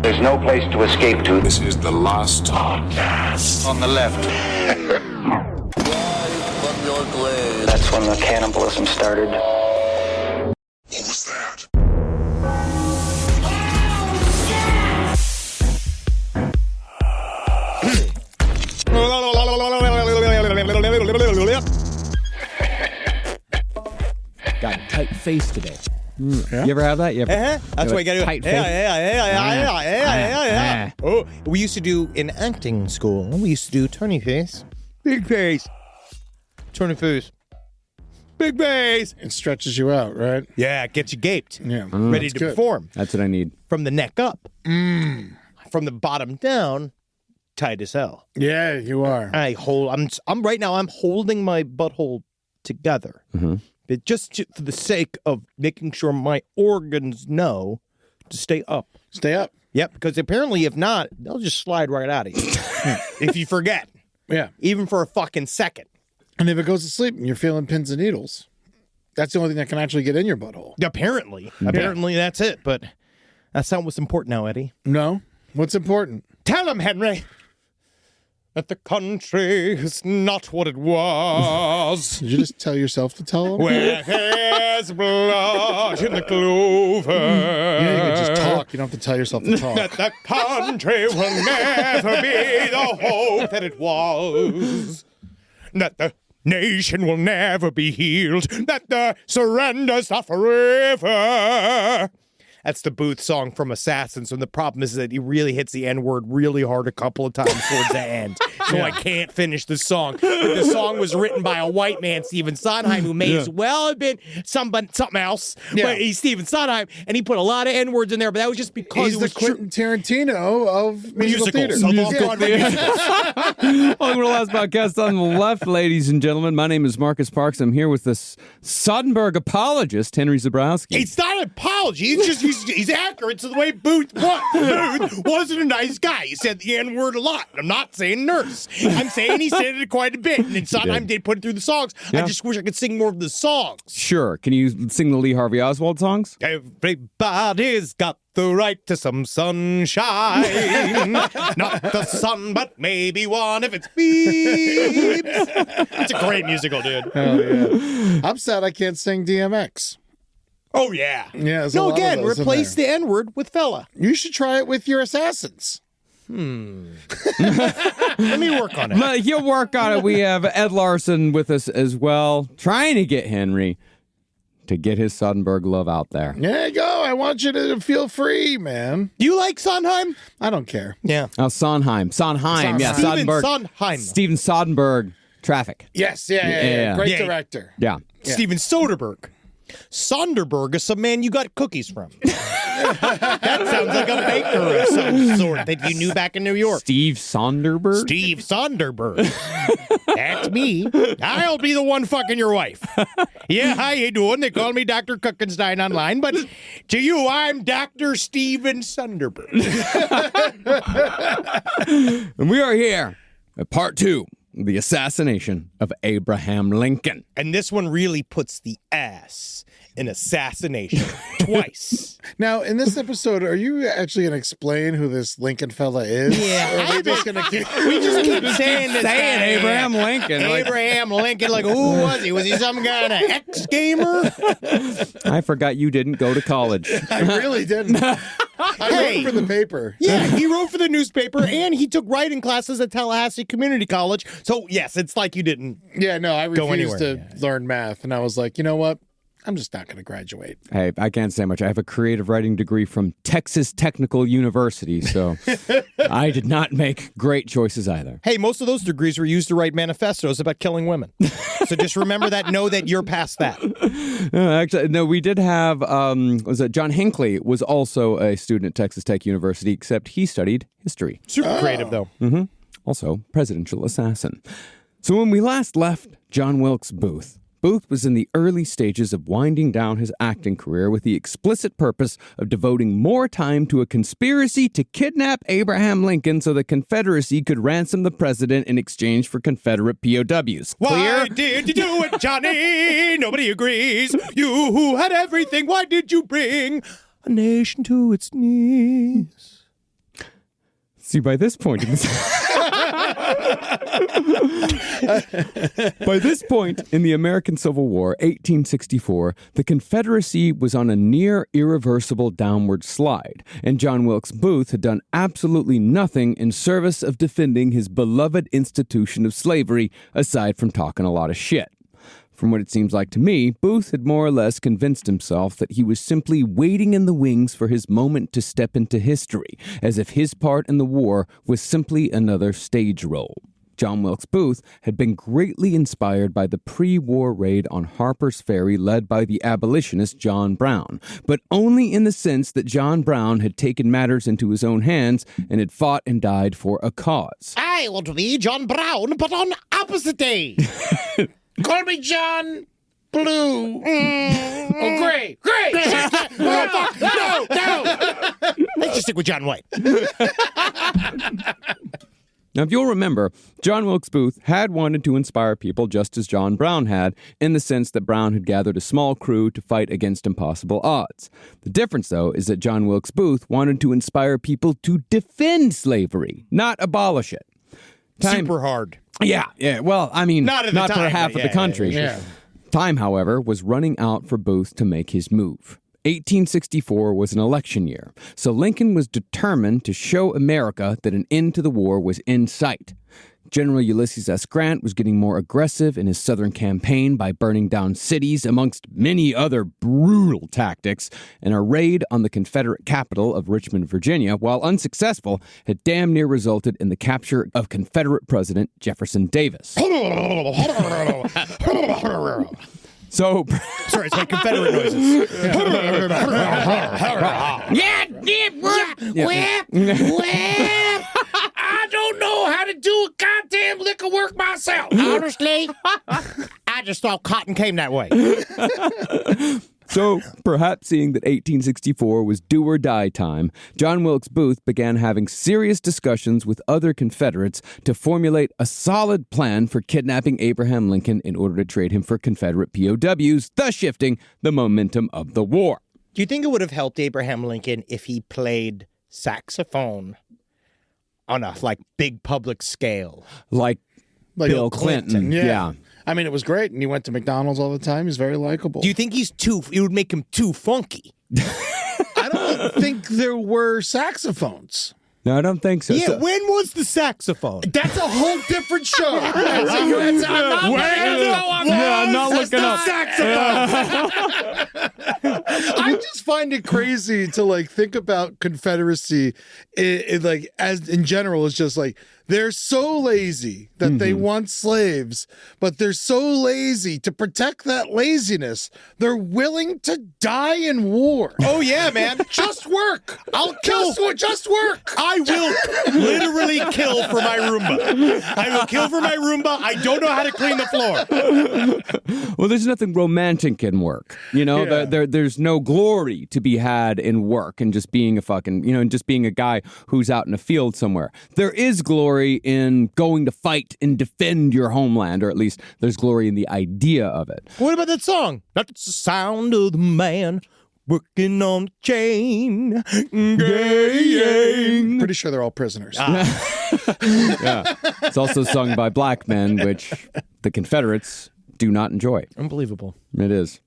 There's no place to escape to. This is the last podcast. On the left. That's when the cannibalism started. What was that? Got a tight face today. Yeah. You ever have that? That's what you gotta do. Tight face. Yeah. Oh, we used to do in acting school. We used to do turny face, big face, turny face, big face. It stretches you out, right? Yeah, it gets you gaped. Yeah. Ready to good. perform. That's what I need. From the neck up. From the bottom down, tight as hell. Yeah, you are. I'm right now. I'm holding my butthole together. But just for the sake of making sure my organs know to stay up. Stay up. Yep, because apparently if not, they'll just slide right out of you. If you forget. Yeah. Even for a fucking second. And if it goes to sleep and you're feeling pins and needles, that's the only thing that can actually get in your butthole. Apparently. Apparently that's it. But that's not what's important now, Eddie. No? What's important? Tell him, Henry, that the country is not what it was. Did you just tell yourself to tell them? Where there's blood in the clover. You can just talk. You don't have to tell yourself to talk. That the country will never be the hope that it was. That the nation will never be healed. That the surrender's not forever. That's the Booth song from Assassination. And the problem is that he really hits the N-word really hard a couple of times towards the end. So I can't finish the song. But the song was written by a white man, Stephen Sondheim, who may as well have been something else. Yeah. But he's Stephen Sondheim, and he put a lot of N-words in there, but that was just because He's it was the Quentin Tarantino of musical theater. Welcome to the last podcast on the left, ladies and gentlemen. My name is Marcus Parks. I'm here with this Soderbergh apologist, Henry Zabrowski. It's not an apology. It's just he's accurate to the way Booth was. Booth wasn't a nice guy. He said the N-word a lot. I'm not saying nurse. I'm saying he said it quite a bit. And then Sondheim did put it through the songs. Yeah. I just wish I could sing more of the songs. Sure. Can you sing the Lee Harvey Oswald songs? Everybody's got the right to some sunshine. Not the sun, but maybe one if it's beeps. It's a great musical, dude. Oh, yeah. I'm sad I can't sing DMX. Oh, yeah. Yeah, there's a No, lot of again, those in replace there. the N-word with fella. You should try it with your assassins. Let me work on it. But he'll work on it. We have Ed Larson with us as well, trying to get Henry to get his Soderbergh love out there. There you go. I want you to feel free, man. Do you like Sondheim? I don't care. Yeah. Oh, Sondheim. Yeah, Stephen Soderbergh. Sondheim. Steven Soderbergh. Traffic. Yes, yeah. Great director. Yeah. Steven Soderbergh. Sonderberg is some man you got cookies from. That sounds like a baker of some sort that you knew back in New York. Steve Sonderberg? Steve Sonderberg. That's me. I'll be the one fucking your wife. Yeah, how you doing? They call me Dr. Cookenstein online, but to you, I'm Dr. Steven Sonderberg. And we are here at part 2. The assassination of Abraham Lincoln. And this one really puts the ass in assassination twice. Now, in this episode, are you actually going to explain who this Lincoln fella is? Yeah. Or are we just going to keep... We just keep saying this Saying guy. Abraham Lincoln. Abraham Lincoln, like, who was he? Was he some kind of ex-gamer? I forgot you didn't go to college. I really didn't. I wrote for the paper. Yeah, he wrote for the newspaper, and he took writing classes at Tallahassee Community College. So, yes, it's like you didn't. Yeah, no, I refused to anywhere. learn math, and I was like, you know what? I'm just not going to graduate. Hey, I can't say much. I have a creative writing degree from Texas Technical University, so I did not make great choices either. Hey, most of those degrees were used to write manifestos about killing women. So just remember that, know that you're past that. Actually, no, we did have, was it John Hinckley was also a student at Texas Tech University, except he studied history. Super creative, though. Mm-hmm. Also, presidential assassin. So when we last left John Wilkes Booth, Booth was in the early stages of winding down his acting career with the explicit purpose of devoting more time to a conspiracy to kidnap Abraham Lincoln so the Confederacy could ransom the president in exchange for Confederate POWs. Why Clear? did you do it, Johnny? Nobody agrees. You who had everything, why did you bring a nation to its knees? See, by this point in the American Civil War, 1864, the Confederacy was on a near irreversible downward slide, and John Wilkes Booth had done absolutely nothing in service of defending his beloved institution of slavery, aside from talking a lot of shit. From what it seems like to me, Booth had more or less convinced himself that he was simply waiting in the wings for his moment to step into history, as if his part in the war was simply another stage role. John Wilkes Booth had been greatly inspired by the pre-war raid on Harper's Ferry led by the abolitionist John Brown, but only in the sense that John Brown had taken matters into his own hands and had fought and died for a cause. I want to be John Brown, but on opposite day. Call me John Blue. Oh, Gray. Oh, fuck. No. Let's just stick with John White. Now, if you'll remember, John Wilkes Booth had wanted to inspire people just as John Brown had, in the sense that Brown had gathered a small crew to fight against impossible odds. The difference, though, is that John Wilkes Booth wanted to inspire people to defend slavery, not abolish it. Super hard. Yeah. Well, I mean, not for half of the country. Yeah. Time, however, was running out for Booth to make his move. 1864 was an election year, so Lincoln was determined to show America that an end to the war was in sight. General Ulysses S. Grant was getting more aggressive in his southern campaign by burning down cities, amongst many other brutal tactics, and a raid on the Confederate capital of Richmond, Virginia, while unsuccessful, had damn near resulted in the capture of Confederate President Jefferson Davis. So, sorry, it's my Confederate noises. I don't know how to do a goddamn lick of work myself. Honestly, I just thought cotton came that way. So, perhaps seeing that 1864 was do or die time, John Wilkes Booth began having serious discussions with other Confederates to formulate a solid plan for kidnapping Abraham Lincoln in order to trade him for Confederate POWs, thus shifting the momentum of the war. Do you think it would have helped Abraham Lincoln if he played saxophone on a big public scale? Like Bill Clinton. Yeah. I mean, it was great, and he went to McDonald's all the time. He's very likable. Do you think it would make him too funky? I don't think there were saxophones. No, I don't think so. Yeah, when was the saxophone? That's a whole different show. I'm not looking up. I just find it crazy to think about Confederacy, as in general. It's just they're so lazy that they want slaves, but they're so lazy to protect that laziness. They're willing to die in war. Oh yeah, man. Just work. I'll kill. Just work. I will literally kill for my Roomba. I will kill for my Roomba. I don't know how to clean the floor. Well, there's nothing romantic in work. There's no glory to be had in work and just being and just being a guy who's out in a field somewhere. There is glory in going to fight and defend your homeland, or at least there's glory in the idea of it. What about that song? That's the sound of the man working on the chain. Gang. Pretty sure they're all prisoners. Yeah. It's also sung by black men, which the Confederates do not enjoy. Unbelievable. It is.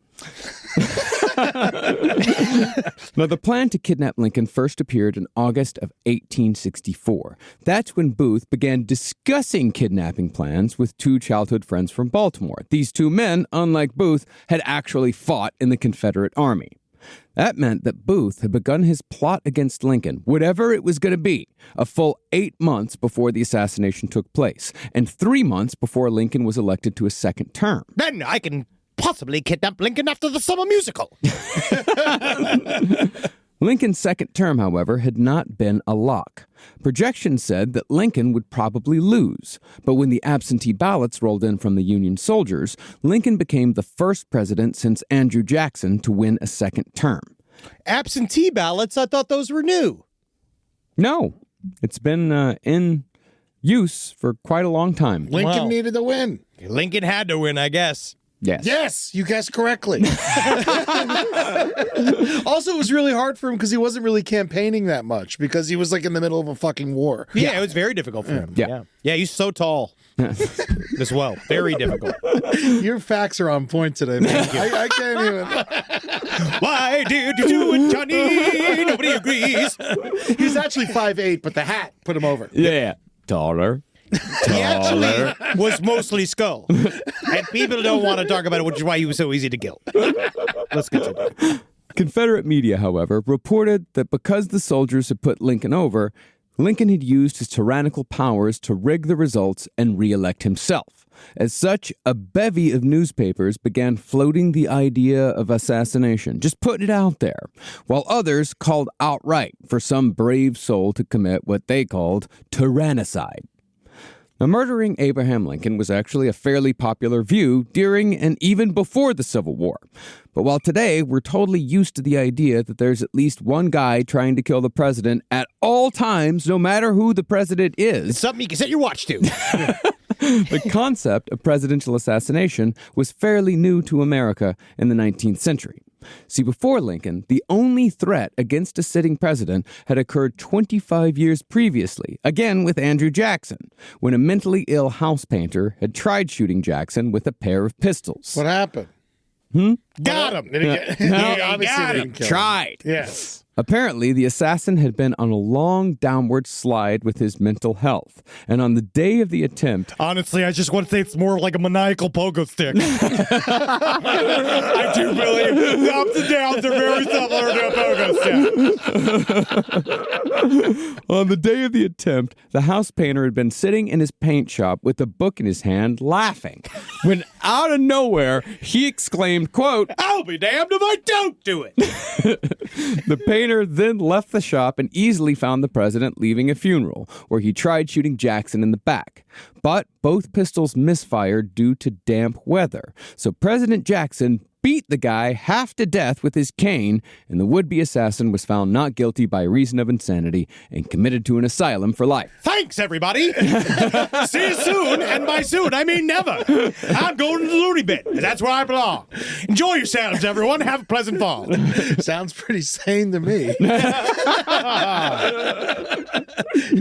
Now, the plan to kidnap Lincoln first appeared in August of 1864. That's when Booth began discussing kidnapping plans with two childhood friends from Baltimore. These two men, unlike Booth, had actually fought in the Confederate Army. That meant that Booth had begun his plot against Lincoln, whatever it was going to be, a full 8 months before the assassination took place, and 3 months before Lincoln was elected to a second term. Then I can possibly kidnap Lincoln after the summer musical. Lincoln's second term, however, had not been a lock. Projections said that Lincoln would probably lose, but when the absentee ballots rolled in from the Union soldiers, Lincoln became the first president since Andrew Jackson to win a second term. Absentee ballots? I thought those were new. No, it's been in use for quite a long time. Lincoln needed to win. Lincoln had to win, I guess. Yes. Yes, you guessed correctly. Also, it was really hard for him because he wasn't really campaigning that much because he was like in the middle of a fucking war. Yeah, it was very difficult for him. Yeah. Yeah, he's so tall as well. Very difficult. Your facts are on point today, man. I can't even. Why did you do it, Johnny? Nobody agrees. He's actually 5'8", but the hat put him over. Yeah. Taller. He actually was mostly skull. And people don't want to talk about it, which is why he was so easy to kill. Let's continue. Confederate media, however, reported that because the soldiers had put Lincoln over, Lincoln had used his tyrannical powers to rig the results and re-elect himself. As such, a bevy of newspapers began floating the idea of assassination, just putting it out there, while others called outright for some brave soul to commit what they called tyrannicide. Now, murdering Abraham Lincoln was actually a fairly popular view during and even before the Civil War. But while today we're totally used to the idea that there's at least one guy trying to kill the president at all times, no matter who the president is, It's something you can set your watch to. the concept of presidential assassination was fairly new to America in the 19th century. See, before Lincoln, the only threat against a sitting president had occurred 25 years previously, again with Andrew Jackson, when a mentally ill house painter had tried shooting Jackson with a pair of pistols. What happened? Got him. He obviously got didn't him. kill him. Tried. Yes. Apparently, the assassin had been on a long downward slide with his mental health, and on the day of the attempt, Honestly, I just want to say it's more like a maniacal pogo stick. I do believe the ups and downs are very similar to a pogo stick. on the day of the attempt, the house painter had been sitting in his paint shop with a book in his hand, laughing, when out of nowhere, he exclaimed, quote, I'll be damned if I don't do it. The painter then left the shop and easily found the president leaving a funeral, where he tried shooting Jackson in the back. But both pistols misfired due to damp weather. So President Jackson beat the guy half to death with his cane, and the would-be assassin was found not guilty by reason of insanity and committed to an asylum for life. Thanks, everybody. See you soon, and by soon, I mean never. I'm going to the loony bin. That's where I belong. Enjoy yourselves, everyone. Have a pleasant fall. Sounds pretty sane to me.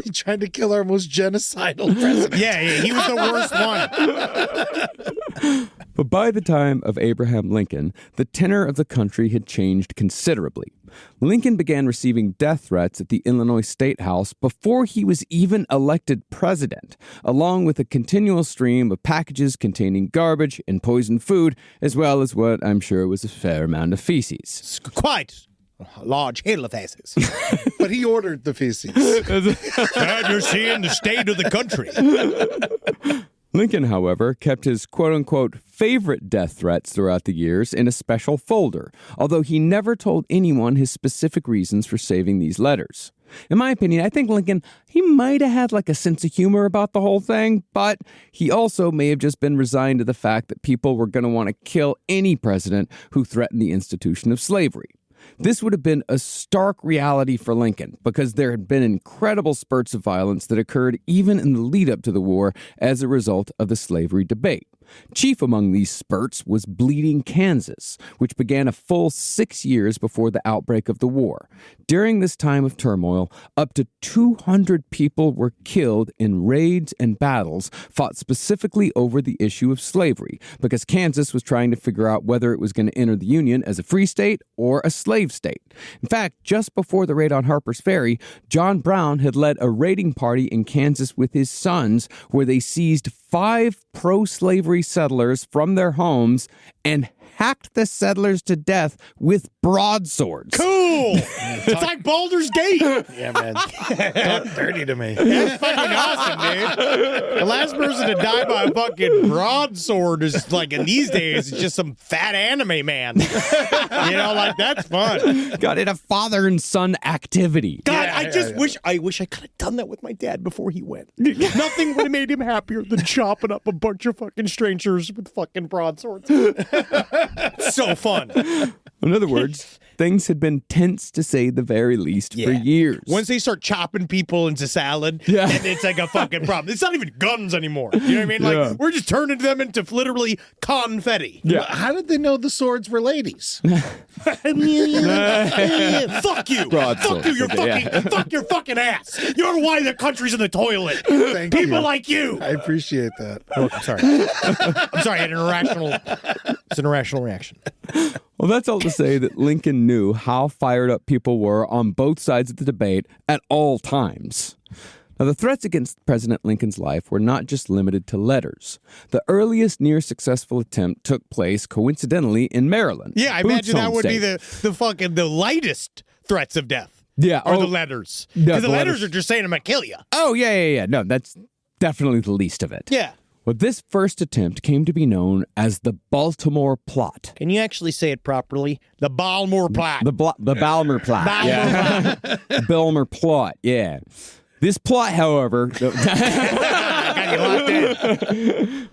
He tried to kill our most genocidal president. Yeah, he was the worst one. But by the time of Abraham Lincoln, the tenor of the country had changed considerably. Lincoln began receiving death threats at the Illinois State House before he was even elected president, along with a continual stream of packages containing garbage and poisoned food, as well as what I'm sure was a fair amount of feces. It's quite a large hail of asses. But he ordered the feces. And you're seeing the state of the country. Lincoln, however, kept his quote-unquote favorite death threats throughout the years in a special folder, although he never told anyone his specific reasons for saving these letters. In my opinion, I think Lincoln, he might have had like a sense of humor about the whole thing, but he also may have just been resigned to the fact that people were going to want to kill any president who threatened the institution of slavery. This would have been a stark reality for Lincoln because there had been incredible spurts of violence that occurred even in the lead up to the war as a result of the slavery debate. Chief among these spurts was Bleeding Kansas, which began a full 6 years before the outbreak of the war. During this time of turmoil, up to 200 people were killed in raids and battles fought specifically over the issue of slavery, because Kansas was trying to figure out whether it was going to enter the Union as a free state or a slave state. In fact, just before the raid on Harper's Ferry, John Brown had led a raiding party in Kansas with his sons where they seized 5 pro-slavery settlers from their homes and hacked the settlers to death with broadswords. Cool. It's like Baldur's Gate. Yeah, man. Talk dirty to me. That's fucking awesome, dude. The last person to die by a fucking broadsword is like, in these days, it's just some fat anime man. You know, like, that's fun. God, it a father and son activity. God, I wish I could have done that with my dad before he went. Nothing would have made him happier than chopping up a bunch of fucking strangers with fucking broadswords. So fun. In other words, things had been tense to say the very least for years. Once they start chopping people into salad, Yeah. and it's like a fucking problem. It's not even guns anymore. You know what I mean? Like, Yeah. we're just turning them into literally confetti. Yeah. How did they know the swords were ladies? Fuck you. Broadsword. Fuck you. Okay, Fuck your fucking ass. You're why the country's in the toilet. Thank People you. like you. I appreciate that. Oh, I'm sorry. I'm sorry. I had it's an irrational reaction. Well, that's all to say that Lincoln knew how fired up people were on both sides of the debate at all times. Now, the threats against President Lincoln's life were not just limited to letters. The earliest near-successful attempt took place, coincidentally, in Maryland. Yeah, I Booth's imagine that home would be state. the lightest threats of death. Yeah. Or the letters. Yeah, Because the the letters letters. are just saying I'm going to kill you. Oh, yeah. No, that's definitely the least of it. Yeah. Well, this first attempt came to be known as the Baltimore Plot. Can you actually say it properly? The Baltimore Plot. The Balmer Plot. Baltimore Plot. Balmer Plot, yeah. This plot, however, I got you locked in.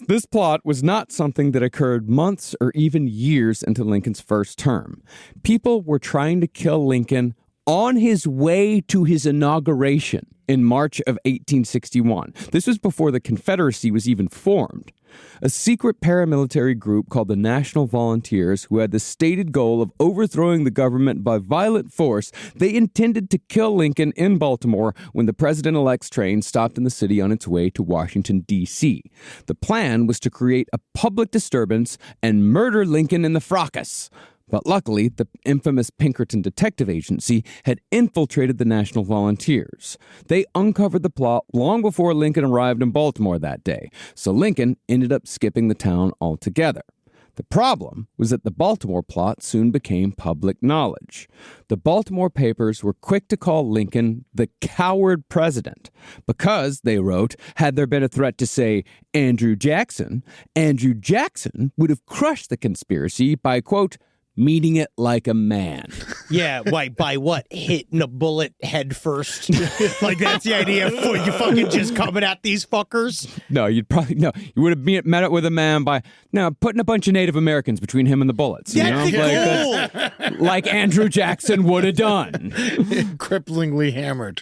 this plot was not something that occurred months or even years into Lincoln's first term. People were trying to kill Lincoln on his way to his inauguration in March of 1861. This was before the Confederacy was even formed. A secret paramilitary group called the National Volunteers, who had the stated goal of overthrowing the government by violent force, they intended to kill Lincoln in Baltimore when the president-elect's train stopped in the city on its way to Washington, D.C. The plan was to create a public disturbance and murder Lincoln in the fracas. But luckily, the infamous Pinkerton Detective Agency had infiltrated the National Volunteers. They uncovered the plot long before Lincoln arrived in Baltimore that day, so Lincoln ended up skipping the town altogether. The problem was that the Baltimore plot soon became public knowledge. The Baltimore papers were quick to call Lincoln the coward president because, they wrote, had there been a threat to, say, Andrew Jackson would have crushed the conspiracy by, quote, meeting it like a man. Yeah, why? By what? Hitting a bullet head first? Like, that's the idea. You fucking just coming at these fuckers? No, you would have met it with a man by putting a bunch of Native Americans between him and the bullets. Like Andrew Jackson would have done. Cripplingly hammered.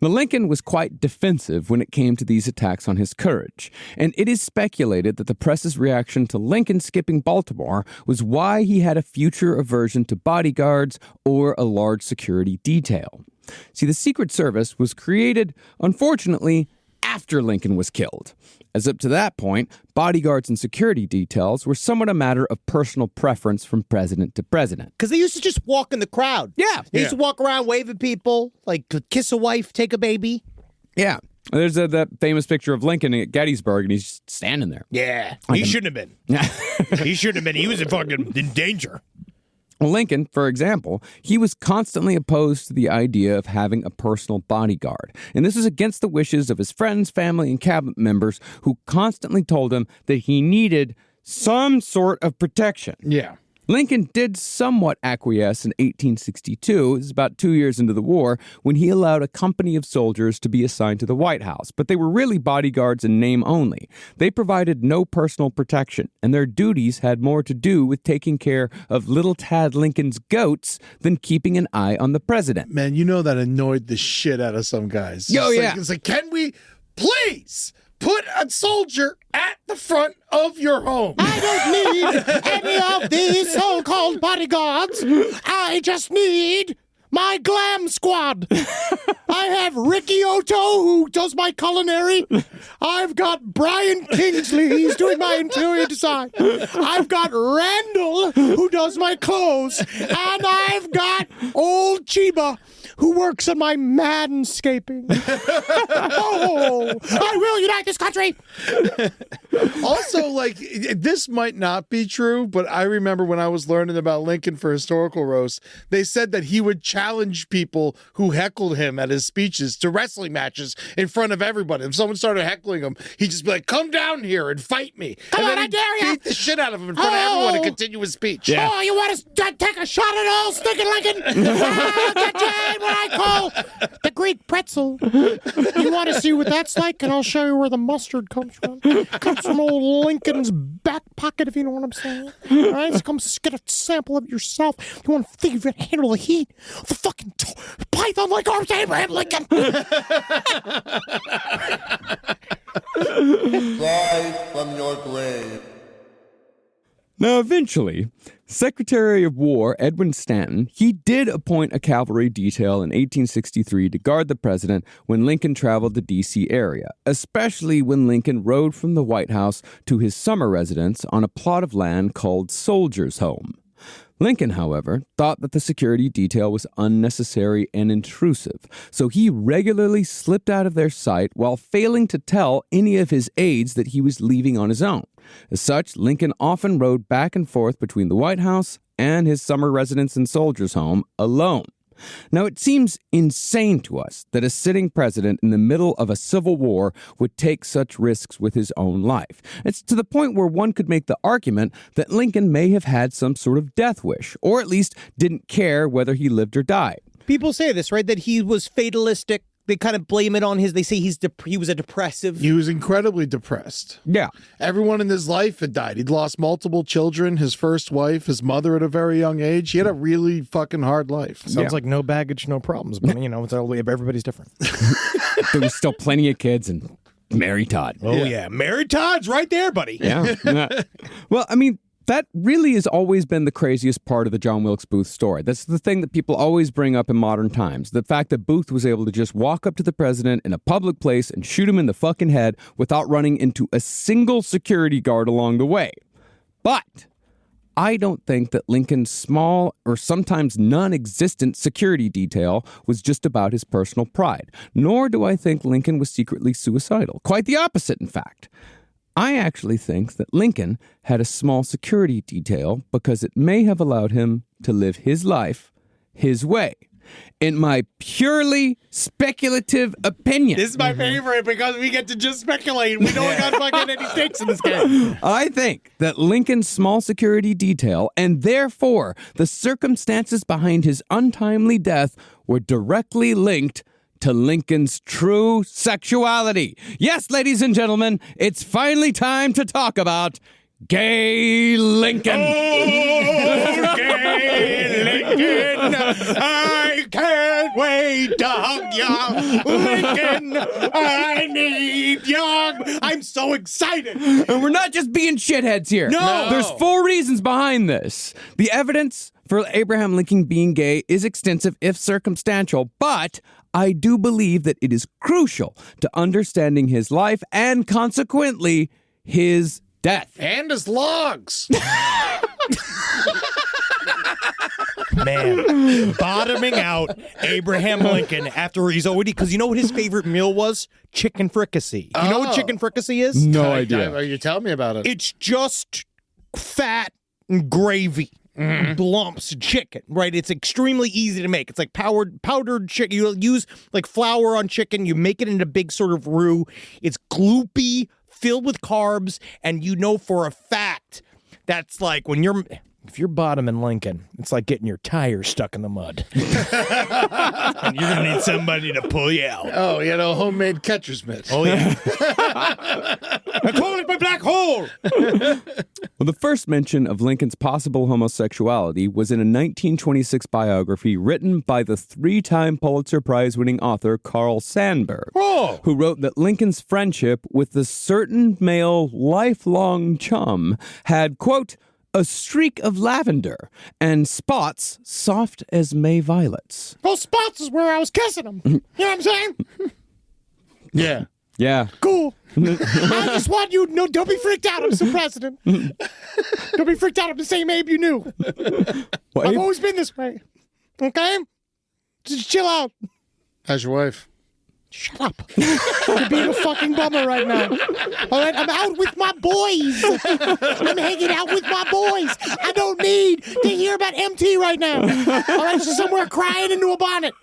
Now, Lincoln was quite defensive when it came to these attacks on his courage, and it is speculated that the press's reaction to Lincoln skipping Baltimore was why he had a future aversion to bodyguards or a large security detail. See, the Secret Service was created, unfortunately, after Lincoln was killed. As up to that point, bodyguards and security details were somewhat a matter of personal preference from president to president. Because they used to just walk in the crowd. Yeah. They used to walk around waving people, like kiss a wife, take a baby. Yeah. There's that famous picture of Lincoln at Gettysburg, and he's just standing there. Yeah. He shouldn't have been. He shouldn't have been. He was in danger. Lincoln, for example, he was constantly opposed to the idea of having a personal bodyguard. And this was against the wishes of his friends, family, and cabinet members who constantly told him that he needed some sort of protection. Yeah. Lincoln did somewhat acquiesce in 1862, this is about 2 years into the war, when he allowed a company of soldiers to be assigned to the White House. But they were really bodyguards in name only. They provided no personal protection, and their duties had more to do with taking care of little Tad Lincoln's goats than keeping an eye on the president. Man, you know that annoyed the shit out of some guys. It's like, can we please put a soldier at the front of your home? I don't need any of these so-called bodyguards. I just need my glam squad. I have Ricky Otto, who does my culinary. I've got Brian Kingsley, he's doing my interior design. I've got Randall, who does my clothes. And I've got old Chiba, who works on my manscaping. Oh, I will unite this country. Also, like, this might not be true, but I remember when I was learning about Lincoln for Historical Roast, they said that he would challenge people who heckled him at his speeches to wrestling matches in front of everybody. If someone started heckling him, he'd just be like, come down here and fight me. Come on, and then I dare you. beat the shit out of him in front of everyone and continue his speech. Yeah. Oh, you want to take a shot at old stinking Lincoln? I'll get you in what I call the Greek pretzel. You want to see what that's like? And I'll show you where the mustard comes from. Comes from old Lincoln's back pocket, if you know what I'm saying. All right, so come get a sample of it yourself. You want to think you're going to handle the heat of the fucking python like arms, Abraham Lincoln. Rise from your grave. Now, eventually, Secretary of War Edwin Stanton, he did appoint a cavalry detail in 1863 to guard the president when Lincoln traveled the D.C. area, especially when Lincoln rode from the White House to his summer residence on a plot of land called Soldiers' Home. Lincoln, however, thought that the security detail was unnecessary and intrusive, so he regularly slipped out of their sight while failing to tell any of his aides that he was leaving on his own. As such, Lincoln often rode back and forth between the White House and his summer residence and Soldiers' Home alone. Now, it seems insane to us that a sitting president in the middle of a civil war would take such risks with his own life. It's to the point where one could make the argument that Lincoln may have had some sort of death wish, or at least didn't care whether he lived or died. People say this, right? That he was fatalistic. They kind of blame it on they say he was a depressive. He was incredibly depressed. Yeah. Everyone in his life had died. He'd lost multiple children, his first wife, his mother at a very young age. He had a really fucking hard life. Sounds like no baggage, no problems. But, it's all, everybody's different. There was still plenty of kids and Mary Todd. Oh, yeah. Mary Todd's right there, buddy. Yeah. Well, I mean, that really has always been the craziest part of the John Wilkes Booth story. That's the thing that people always bring up in modern times. The fact that Booth was able to just walk up to the president in a public place and shoot him in the fucking head without running into a single security guard along the way. But I don't think that Lincoln's small or sometimes non-existent security detail was just about his personal pride. Nor do I think Lincoln was secretly suicidal. Quite the opposite, in fact. I actually think that Lincoln had a small security detail because it may have allowed him to live his life his way. In my purely speculative opinion. This is my favorite because we get to just speculate. We don't got fucking any stakes in this game. I think that Lincoln's small security detail, and therefore the circumstances behind his untimely death, were directly linked to Lincoln's true sexuality. Yes, ladies and gentlemen, it's finally time to talk about Gay Lincoln. Oh, Gay Lincoln, I can't wait to hug you. Lincoln, I need you. I'm so excited. And we're not just being shitheads here. No. There's 4 reasons behind this. The evidence for Abraham Lincoln being gay is extensive, if circumstantial, but I do believe that it is crucial to understanding his life and, consequently, his death. And his logs. Man, bottoming out Abraham Lincoln after he's already, because you know what his favorite meal was? Chicken fricassee. You know what chicken fricassee is? No idea. You tell me about it. It's just fat and gravy. Lumps of chicken, right? It's extremely easy to make. It's like powdered chicken. You use like flour on chicken. You make it into a big sort of roux. It's gloopy, filled with carbs, and you know for a fact that's like if you're bottoming Lincoln, it's like getting your tires stuck in the mud. And you're going to need somebody to pull you out. Oh, homemade catcher's mitt. Oh, yeah. I call it my black hole. Well, the first mention of Lincoln's possible homosexuality was in a 1926 biography written by the 3-time Pulitzer Prize-winning author Carl Sandburg, who wrote that Lincoln's friendship with a certain male lifelong chum had, quote, a streak of lavender and spots soft as May violets. Those spots is where I was kissing him. You know what I'm saying? Yeah. Yeah. Cool. I just want you to know, don't be freaked out. I'm still president. Don't be freaked out. I'm the same Abe you knew. Well, I've Abe- always been this way. Okay? Just chill out. How's your wife? Shut up. You're being a fucking bummer right now. All right? I'm out with my boys. I'm hanging out with my boys. I don't need to hear about MT right now. All right? She's somewhere crying into a bonnet.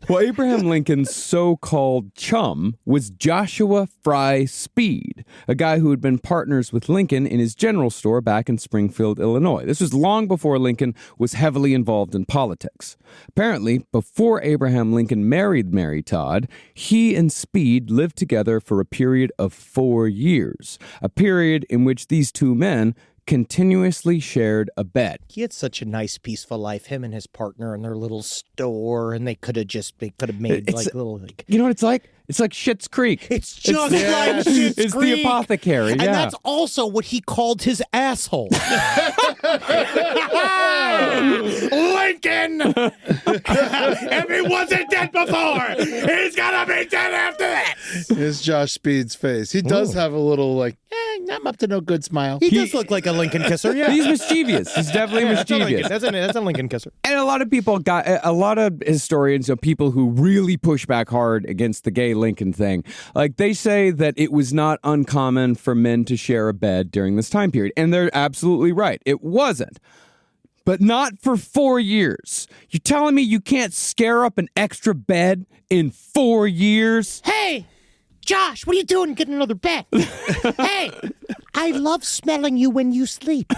Well, Abraham Lincoln's so-called chum was Joshua Fry Speed, a guy who had been partners with Lincoln in his general store back in Springfield, Illinois. This was long before Lincoln was heavily involved in politics. Apparently, before Abraham Lincoln married Mary Todd, he and Speed lived together for a period of 4 years, a period in which these two men continuously shared a bed. He had such a nice, peaceful life, him and his partner in their little store, and they could have made little. You know what it's like? It's like Schitt's Creek. It's just like Schitt's It's Creek. the apothecary, And yeah. that's also what he called his asshole. Lincoln! If he wasn't dead before, he's gonna be dead after this! Here's Josh Speed's face. He does have a little, like, I'm up to no good smile. He does look like a Lincoln kisser, yeah. He's mischievous. He's definitely mischievous. That's a Lincoln kisser. And a lot of historians, people who really push back hard against the gay Lincoln thing, like they say that it was not uncommon for men to share a bed during this time period. And they're absolutely right. It wasn't. But not for 4 years. You're telling me you can't scare up an extra bed in 4 years? Hey, Josh, what are you doing getting another bed? Hey, I love smelling you when you sleep.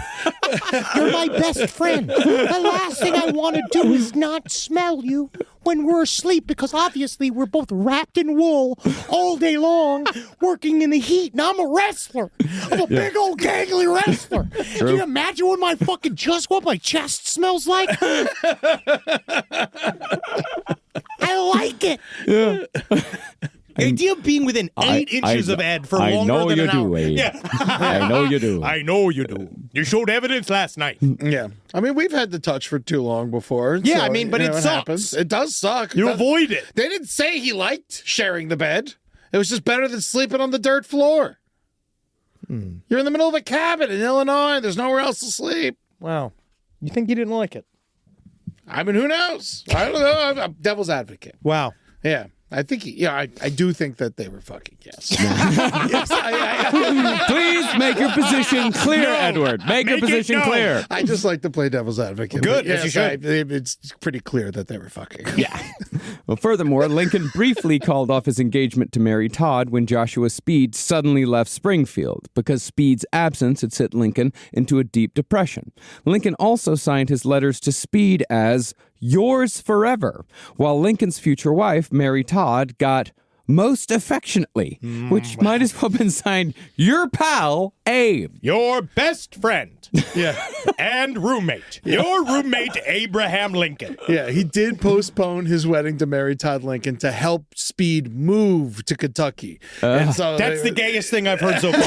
You're my best friend. The last thing I want to do is not smell you when we're asleep, because obviously we're both wrapped in wool all day long, working in the heat, and I'm a wrestler. I'm a big old gangly wrestler. Can you imagine what my chest smells like? I like it. Yeah. The idea of being within 8 inches of Ed for longer than an hour. Yeah. I know you do. I know you do. You showed evidence last night. Yeah. I mean, we've had to touch for too long before. Yeah, so, I mean, but it sucks. happens. It does suck. You avoid it. They didn't say he liked sharing the bed. It was just better than sleeping on the dirt floor. You're in the middle of a cabin in Illinois. There's nowhere else to sleep. Wow. You think you didn't like it? I mean, who knows? I don't know. I'm devil's advocate. Wow. Yeah. I think, I do think that they were fucking, yes. Please make your position clear, Edward. Make your position clear. I just like to play devil's advocate. Good, But as you should. It's pretty clear that they were fucking. Yeah. Well, furthermore, Lincoln briefly called off his engagement to Mary Todd when Joshua Speed suddenly left Springfield, because Speed's absence had sent Lincoln into a deep depression. Lincoln also signed his letters to Speed as yours forever, while Lincoln's future wife, Mary Todd, got most affectionately, which might as well have been signed your pal, Abe. Your best friend. Yeah. And roommate. Your roommate, Abraham Lincoln. Yeah, he did postpone his wedding to Mary Todd Lincoln to help Speed move to Kentucky. And so That's the gayest thing I've heard so far.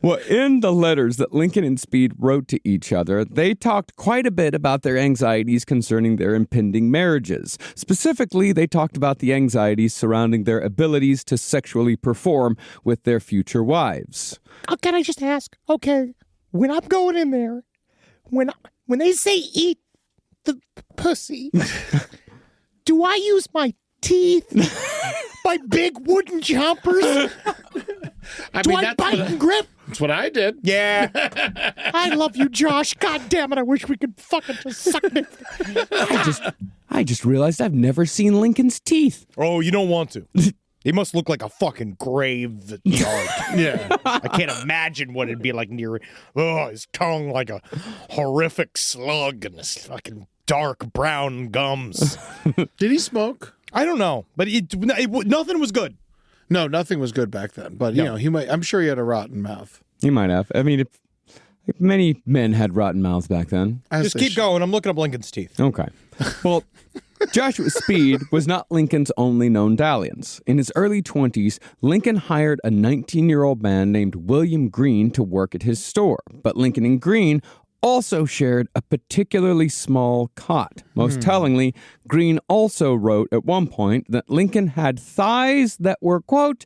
Well, in the letters that Lincoln and Speed wrote to each other, they talked quite a bit about their anxieties concerning their impending marriages. Specifically, they talked about the anxieties surrounding their abilities to sexually perform with their future wives. Can I just ask? Okay, when I'm going in there, when they say eat the pussy, do I use my teeth? My big wooden chompers? Do I bite and grip? That's what I did. Yeah. I love you, Josh. God damn it, I wish we could fucking just suck it. I just realized I've never seen Lincoln's teeth. Oh, you don't want to. He must look like a fucking graveyard. Yeah. I can't imagine what it'd be like near. Oh, his tongue like a horrific slug and his fucking dark brown gums. Did he smoke? I don't know, but nothing was good. No, nothing was good back then. But, you know, I'm sure he had a rotten mouth. He might have. I mean, many men had rotten mouths back then. Just keep going. I'm looking up Lincoln's teeth. Okay. Well, Joshua Speed was not Lincoln's only known dalliance. In his early 20s, Lincoln hired a 19-year-old man named William Green to work at his store. But Lincoln and Green also shared a particularly small cot. Most tellingly, Green also wrote at one point that Lincoln had thighs that were, quote,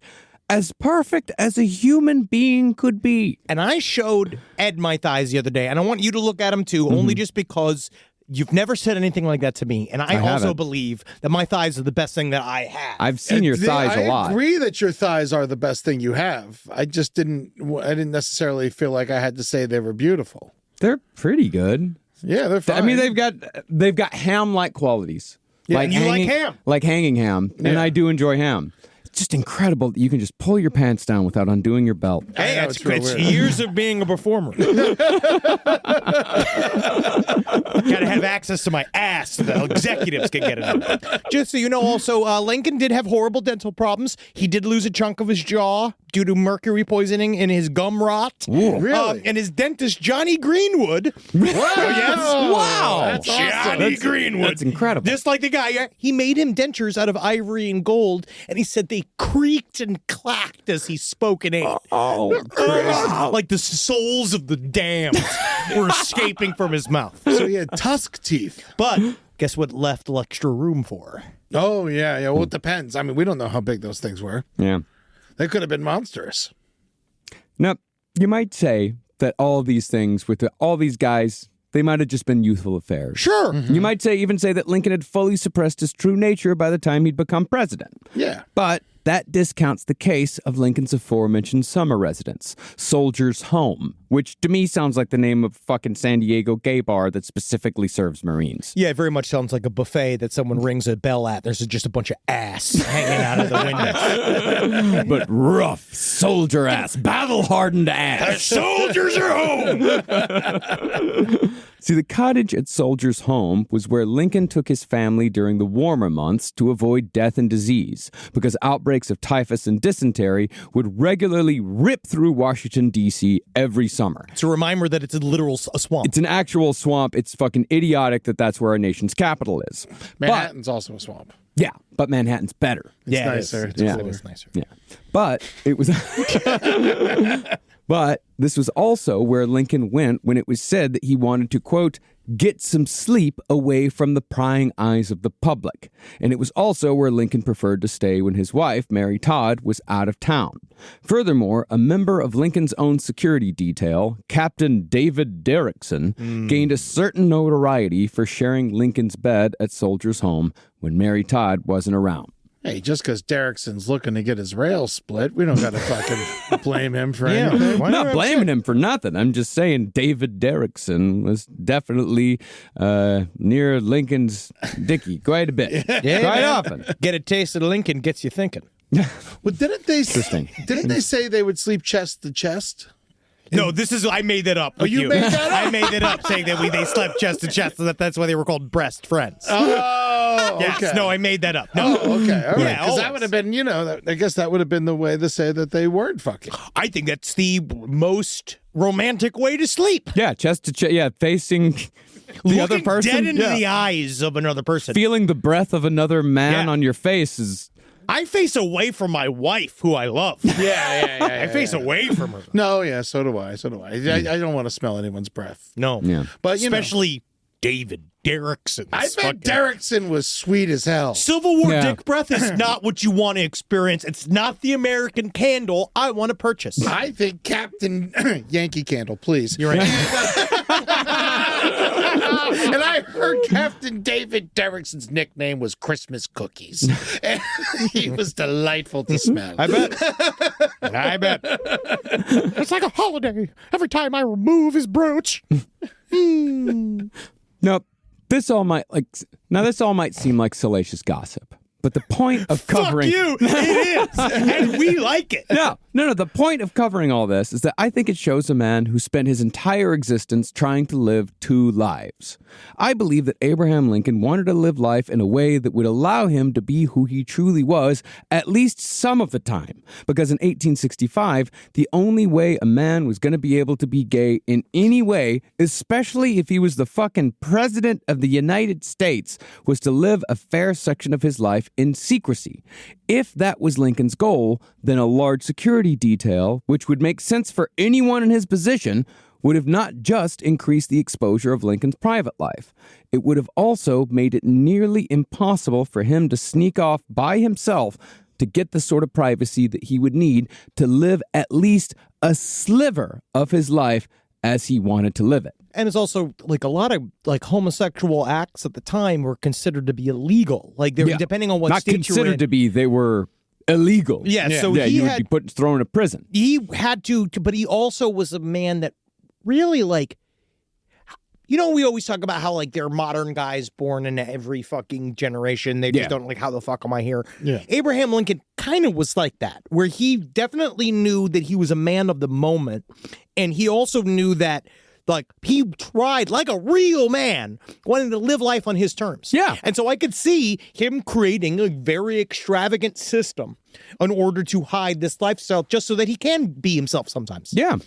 as perfect as a human being could be. And I showed Ed my thighs the other day, and I want you to look at them too, only just because you've never said anything like that to me. And I also haven't. believe that my thighs are the best thing that I have. I've seen your thighs a lot. I agree that your thighs are the best thing you have. I just didn't necessarily feel like I had to say they were beautiful. They're pretty good. Yeah, they're fine. I mean, they've got ham-like qualities. Yeah, and you like ham. Like hanging ham, and I do enjoy ham. It's just incredible that you can just pull your pants down without undoing your belt. Hey, know, it's it's real weird. years of being a performer. Gotta have access to my ass so the executives can get it. Just so you know, also, Lincoln did have horrible dental problems. He did lose a chunk of his jaw due to mercury poisoning in his gum rot. Really? And his dentist, Johnny Greenwood. Wow. Yes. Wow. That's awesome. Johnny Greenwood. That's incredible. Just like the guy, he made him dentures out of ivory and gold, and he said they creaked and clacked as he spoke and ate. Like the souls of the damned were escaping from his mouth. So he had tusk teeth. But guess what left extra room for? Oh, yeah. Well, it depends. I mean, we don't know how big those things were. Yeah. They could have been monstrous. Now, you might say that all of these things with all these guys, they might have just been youthful affairs. Sure. You might even say that Lincoln had fully suppressed his true nature by the time he'd become president. Yeah. But that discounts the case of Lincoln's aforementioned summer residence, Soldier's Home, which to me sounds like the name of a fucking San Diego gay bar that specifically serves Marines. Yeah, it very much sounds like a buffet that someone rings a bell at. There's just a bunch of ass hanging out of the window. But rough, soldier ass, battle-hardened ass. Soldiers are home! See, the cottage at Soldier's Home was where Lincoln took his family during the warmer months to avoid death and disease, because outbreaks of typhus and dysentery would regularly rip through Washington, D.C. every summer. It's a reminder that it's a literal swamp. It's an actual swamp. It's fucking idiotic that that's where our nation's capital is. Manhattan's also a swamp. Yeah, but Manhattan's better. It's nicer. It's Yeah. cooler. It's nicer. Yeah. But it was But this was also where Lincoln went when it was said that he wanted to, quote, get some sleep away from the prying eyes of the public. And it was also where Lincoln preferred to stay when his wife, Mary Todd, was out of town. Furthermore, a member of Lincoln's own security detail, Captain David Derrickson, gained a certain notoriety for sharing Lincoln's bed at Soldier's Home when Mary Todd wasn't around. Hey, just because Derrickson's looking to get his rails split, we don't got to fucking blame him for anything. I'm not blaming him for nothing. I'm just saying David Derrickson was definitely near Lincoln's dicky quite a bit. Quite often. Get a taste of Lincoln gets you thinking. Well, didn't they Interesting. Didn't they say they would sleep chest to chest? No, I made that up. Oh, you made that up? I made it up saying that they slept chest to chest, so that's why they were called breast friends. Oh, Yes, okay. no, I made that up. No, Oh, okay. All right. Yeah, Because that always. would have been, I guess that would have been the way to say that they weren't fucking. I think that's the most romantic way to sleep. Yeah, chest to chest. Yeah, facing the other Looking person. dead into Yeah. the eyes of another person. Feeling the breath of another man Yeah. on your face is... I face away from my wife, who I love. Yeah. I face away from her. No, yeah, so do I. I don't want to smell anyone's breath. No. Yeah. But, especially David Derrickson. I bet Derrickson was sweet as hell. Civil War Yeah. dick breath is not what you want to experience. It's not the American Candle I want to purchase. I think Captain Yankee Candle, please. You're right. And I heard Captain David Derrickson's nickname was Christmas Cookies. And he was delightful to smell. I bet. It's like a holiday every time I remove his brooch. Nope. This all might seem like salacious gossip. But the point of covering... Fuck you! It is! And we like it. No. The point of covering all this is that I think it shows a man who spent his entire existence trying to live two lives. I believe that Abraham Lincoln wanted to live life in a way that would allow him to be who he truly was at least some of the time. Because in 1865, the only way a man was going to be able to be gay in any way, especially if he was the fucking president of the United States, was to live a fair section of his life in secrecy. If that was Lincoln's goal, then a large security detail, which would make sense for anyone in his position, would have not just increased the exposure of Lincoln's private life. It would have also made it nearly impossible for him to sneak off by himself to get the sort of privacy that he would need to live at least a sliver of his life as he wanted to live it. And it's also like a lot of like homosexual acts at the time were considered to be illegal. Like they were, depending on what Not state you're in. considered to be, they were illegal. Yeah, so yeah, he you had would be thrown in prison. he had to, but he also was a man that really we always talk about how, like, there are modern guys born in every fucking generation. They just don't, like, how the fuck am I here? Yeah. Abraham Lincoln kind of was like that, where he definitely knew that he was a man of the moment. And he also knew that, like, he tried like a real man, wanting to live life on his terms. Yeah. And so I could see him creating a very extravagant system in order to hide this lifestyle just so that he can be himself sometimes. Yeah.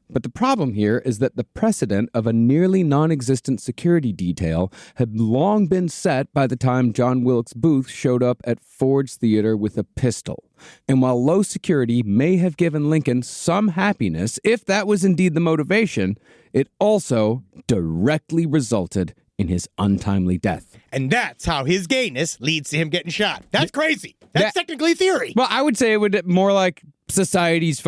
But the problem here is that the precedent of a nearly non-existent security detail had long been set by the time John Wilkes Booth showed up at Ford's Theater with a pistol. And while low security may have given Lincoln some happiness, if that was indeed the motivation, it also directly resulted in his untimely death. And that's how his gayness leads to him getting shot. That's crazy. That's technically theory. Well, I would say it would more like society's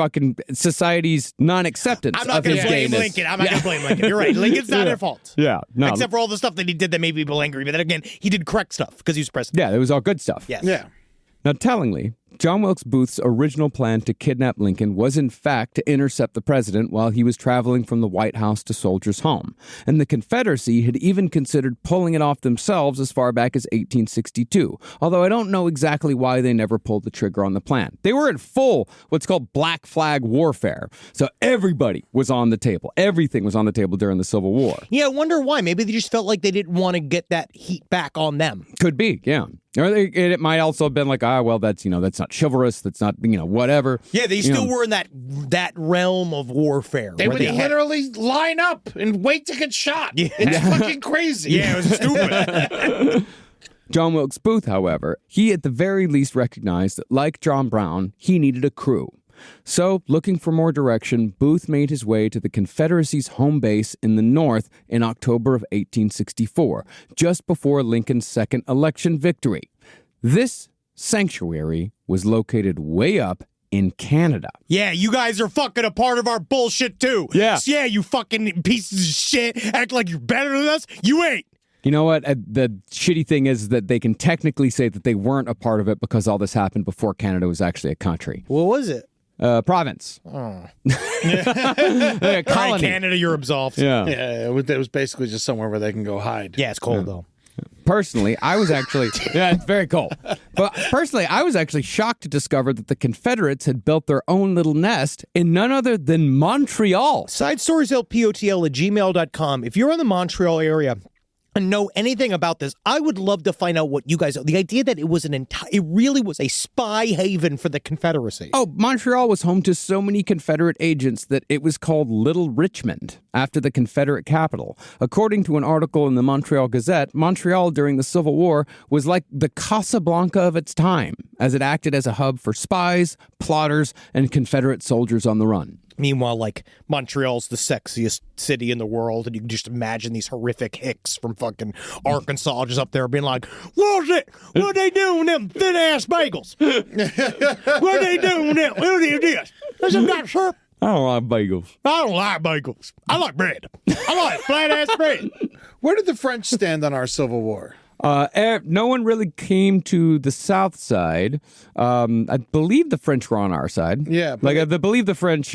non-acceptance I'm not of going his to blame gayness. Lincoln. I'm not going to blame Lincoln. You're right. Lincoln's not their fault. Yeah, no. Except for all the stuff that he did that made people angry. But then again, he did correct stuff because he was president. Yeah, it was all good stuff. Yes. Yeah. Now, tellingly, John Wilkes Booth's original plan to kidnap Lincoln was in fact to intercept the president while he was traveling from the White House to Soldiers' Home. And the Confederacy had even considered pulling it off themselves as far back as 1862, although I don't know exactly why they never pulled the trigger on the plan. They were in full what's called black flag warfare, so everybody was on the table. Everything was on the table during the Civil War. Yeah, I wonder why. Maybe they just felt like they didn't want to get that heat back on them. Could be, yeah. Or it might also have been like, well, that's not chivalrous. That's not, whatever. Yeah, they still were in that realm of warfare. They would literally line up and wait to get shot. Yeah. It's fucking crazy. Yeah, it was stupid. John Wilkes Booth, however, he at the very least recognized that, like John Brown, he needed a crew. So, looking for more direction, Booth made his way to the Confederacy's home base in the North in October of 1864, just before Lincoln's second election victory. This sanctuary was located way up in Canada. Yeah, you guys are fucking a part of our bullshit too. Yeah. Yeah, you fucking pieces of shit. Act like you're better than us. You ain't. You know what? The shitty thing is that they can technically say that they weren't a part of it because all this happened before Canada was actually a country. What was it? Province. Colony. Colony. Canada, you're absolved. Yeah. Yeah, it was basically just somewhere where they can go hide. Yeah, it's cold though. Personally, I was actually, yeah, it's very cold. But personally, I was actually shocked to discover that the Confederates had built their own little nest in none other than Montreal. SidestoriesLPOTL@gmail.com. If you're in the Montreal area and know anything about this, I would love to find out what you guys know. The idea that it was it really was a spy haven for the Confederacy. Oh, Montreal was home to so many Confederate agents that it was called Little Richmond, after the Confederate capital. According to an article in the Montreal Gazette, Montreal during the Civil War was like the Casablanca of its time, as it acted as a hub for spies, plotters, and Confederate soldiers on the run. Meanwhile, like, Montreal's the sexiest city in the world, and you can just imagine these horrific hicks from fucking Arkansas just up there being like, what they doing them thin-ass bagels? What they doing them? What is this? There's some kind of syrup. I don't like bagels. I don't like bagels. I like bread. I like flat-ass bread. Where did the French stand on our Civil War? No one really came to the south side. I believe the French were on our side. Yeah, but I believe the French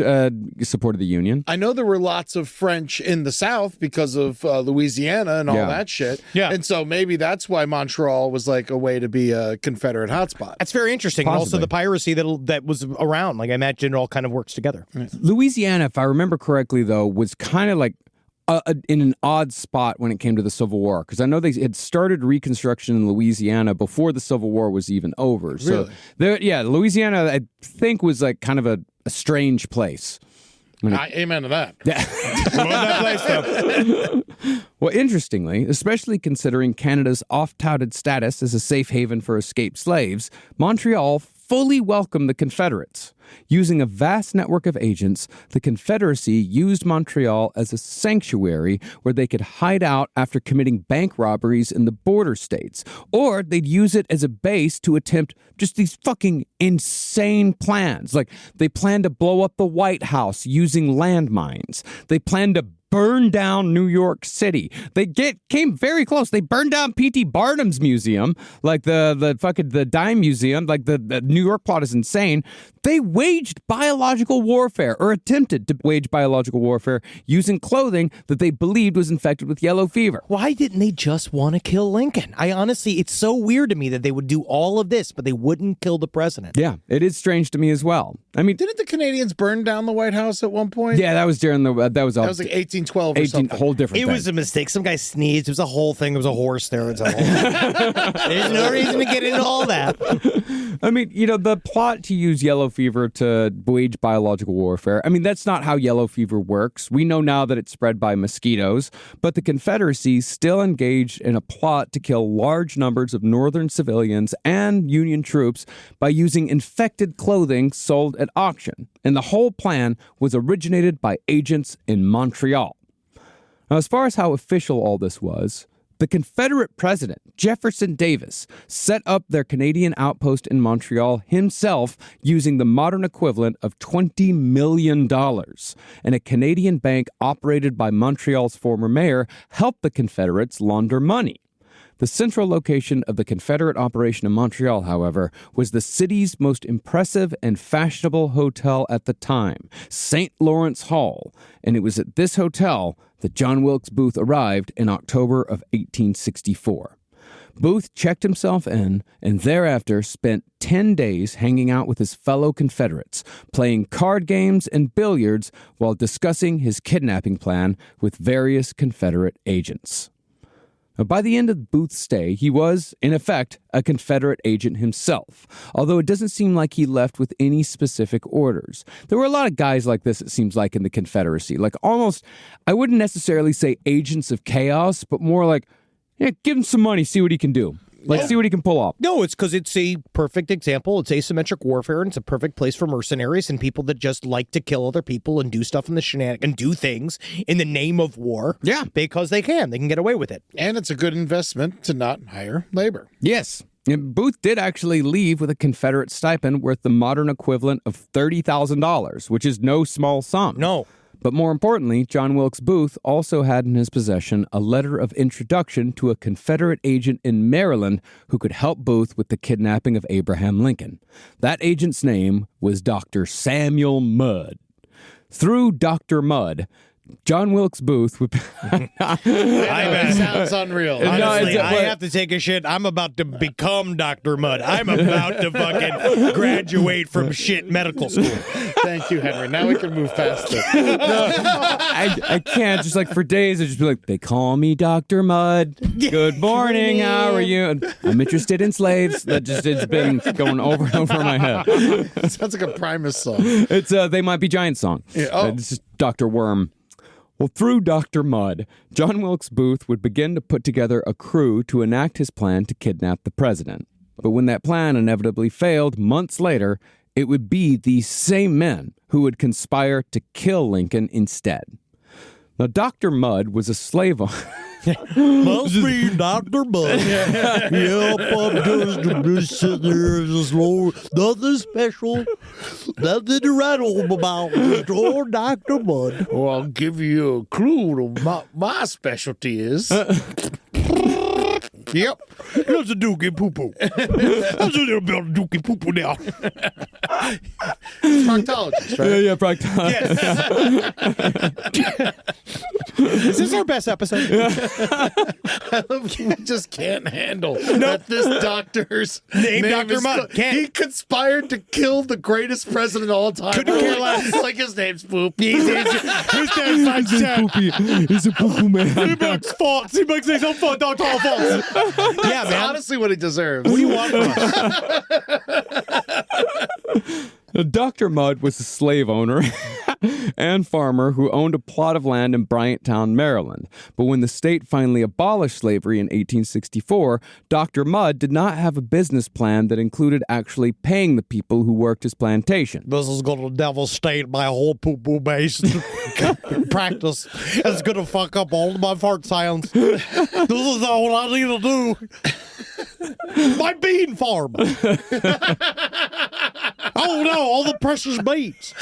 supported the Union. I know there were lots of French in the South because of Louisiana and all that shit. Yeah. And so maybe that's why Montreal was like a way to be a Confederate hotspot. That's very interesting. And also the piracy that was around. Like, I imagine it all kind of works together. Louisiana, if I remember correctly, though, was kind of like in an odd spot when it came to the Civil War, because I know they had started Reconstruction in Louisiana before the Civil War was even over. So, Louisiana, I think, was like kind of a strange place. Amen to that. Love that place, though. Well, interestingly, especially considering Canada's oft-touted status as a safe haven for escaped slaves, Montreal fully welcomed the Confederates. Using a vast network of agents, the Confederacy used Montreal as a sanctuary where they could hide out after committing bank robberies in the border states, or they'd use it as a base to attempt just these fucking insane plans. Like, they planned to blow up the White House using landmines. They planned to burn down New York City. They came very close. They burned down P.T. Barnum's museum, like the dime museum, like the New York plot is insane. They waged biological warfare, or attempted to wage biological warfare, using clothing that they believed was infected with yellow fever. Why didn't they just want to kill Lincoln? I honestly, it's so weird to me that they would do all of this, but they wouldn't kill the president. Yeah, it is strange to me as well. I mean, Didn't the Canadians burn down the White House at one point? yeah, that was during the that was That was like 1812 or something. whole different It thing. was a mistake. Some guy sneezed. It was a whole thing. It was a horse there. It's a whole There's no reason to get into all that. I mean, the plot to use yellow fever to wage biological warfare, I mean, that's not how yellow fever works. We know now that it's spread by mosquitoes, but the Confederacy still engaged in a plot to kill large numbers of Northern civilians and Union troops by using infected clothing sold at auction. And the whole plan was originated by agents in Montreal. Now, as far as how official all this was, the Confederate president, Jefferson Davis, set up their Canadian outpost in Montreal himself using the modern equivalent of $20 million. And a Canadian bank operated by Montreal's former mayor helped the Confederates launder money. The central location of the Confederate operation in Montreal, however, was the city's most impressive and fashionable hotel at the time, St. Lawrence Hall, and it was at this hotel that John Wilkes Booth arrived in October of 1864. Booth checked himself in and thereafter spent 10 days hanging out with his fellow Confederates, playing card games and billiards while discussing his kidnapping plan with various Confederate agents. By the end of Booth's stay, he was, in effect, a Confederate agent himself, although it doesn't seem like he left with any specific orders. There were a lot of guys like this, it seems like, in the Confederacy. Like almost, I wouldn't necessarily say agents of chaos, but more like, yeah, give him some money, see what he can do. See what he can pull off. No, it's because it's a perfect example. It's asymmetric warfare, and it's a perfect place for mercenaries and people that just like to kill other people and do stuff in the shenanigans and do things in the name of war. Yeah. Because they can. They can get away with it. And it's a good investment to not hire labor. Yes. And Booth did actually leave with a Confederate stipend worth the modern equivalent of $30,000, which is no small sum. No. But more importantly, John Wilkes Booth also had in his possession a letter of introduction to a Confederate agent in Maryland who could help Booth with the kidnapping of Abraham Lincoln. That agent's name was Dr. Samuel Mudd. Through Dr. Mudd, John Wilkes Booth would... Sounds unreal. Honestly, I have to take a shit. I'm about to become Dr. Mudd. I'm about to fucking graduate from shit medical school. Thank you, Henry. Now we can move past it. I can't. Just like for days, I'd just be like, they call me Dr. Mudd. Good morning. How are you? And I'm interested in slaves. It's been going over and over in my head. Sounds like a Primus song. It's They Might Be Giants song. Yeah, oh. It's just Dr. Worm. Well, through Dr. Mudd, John Wilkes Booth would begin to put together a crew to enact his plan to kidnap the president. But when that plan inevitably failed months later, it would be these same men who would conspire to kill Lincoln instead. Now, Dr. Mudd was a slave owner. Must be Dr. Mudd. Yep, I'm just sitting there, just nothing special, nothing to write home about. Just old Dr. Mudd. Well, I'll give you a clue to my specialty is. Yep. That's a dookie poo-poo. That's a little bit of dookie poo-poo now. Proctologist, right? Yeah, proctologist. Yes. Is this our best episode? I love you just can't handle that this doctor's Name name Dr. is Mudd. Can't. He conspired to kill the greatest president of all time. Couldn't care less. Like his name's Poop. His name's He's a poo-poo man. He makes faults. He makes his own fault. Don't call faults. Yeah, That's man. honestly what he deserves. What do you want from us? Dr. Mudd was a slave owner and farmer who owned a plot of land in Bryanttown, Maryland. But when the state finally abolished slavery in 1864, Dr. Mudd did not have a business plan that included actually paying the people who worked his plantation. This is going to devastate my whole poo-poo based practice. It's going to fuck up all of my fart sounds. This is all I need to do. My bean farm. Oh no, all the precious beats.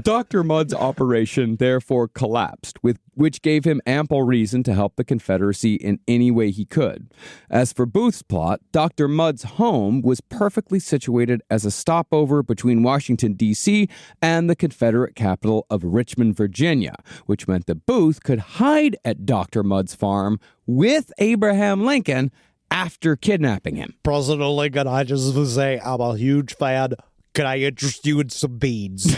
Dr. Mudd's operation therefore collapsed, which gave him ample reason to help the Confederacy in any way he could. As for Booth's plot, Dr. Mudd's home was perfectly situated as a stopover between Washington, D.C. and the Confederate capital of Richmond, Virginia, which meant that Booth could hide at Dr. Mudd's farm with Abraham Lincoln after kidnapping him. President Lincoln, I just want to say I'm a huge fan. Can I interest you in some beans?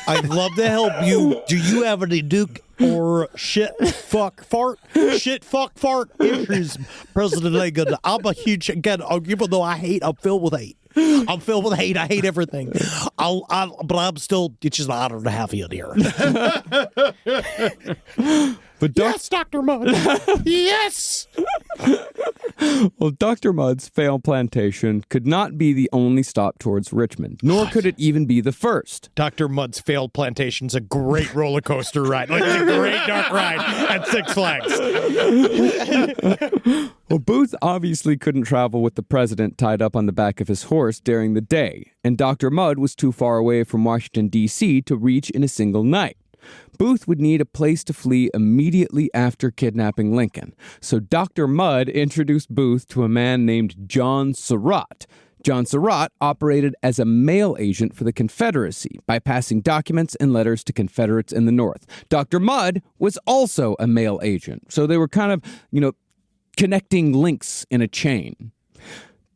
I'd love to help you. Do you have any Duke or shit, fuck, fart issues, President Lincoln? I'm a huge, again, even though I'm filled with hate. I'm filled with hate. I hate everything. But I'm still, it's just an honor to have you in here. But Yes, Dr. Mudd. Yes. Well, Dr. Mudd's failed plantation could not be the only stop towards Richmond, nor could it even be the first. Dr. Mudd's failed plantation's a great roller coaster ride. Like it's a great dark ride at Six Flags. Well, Booth obviously couldn't travel with the president tied up on the back of his horse during the day, and Dr. Mudd was too far away from Washington, D.C. to reach in a single night. Booth would need a place to flee immediately after kidnapping Lincoln, so Dr. Mudd introduced Booth to a man named John Surratt. John Surratt operated as a mail agent for the Confederacy by passing documents and letters to Confederates in the North. Dr. Mudd was also a mail agent, so they were kind of, connecting links in a chain.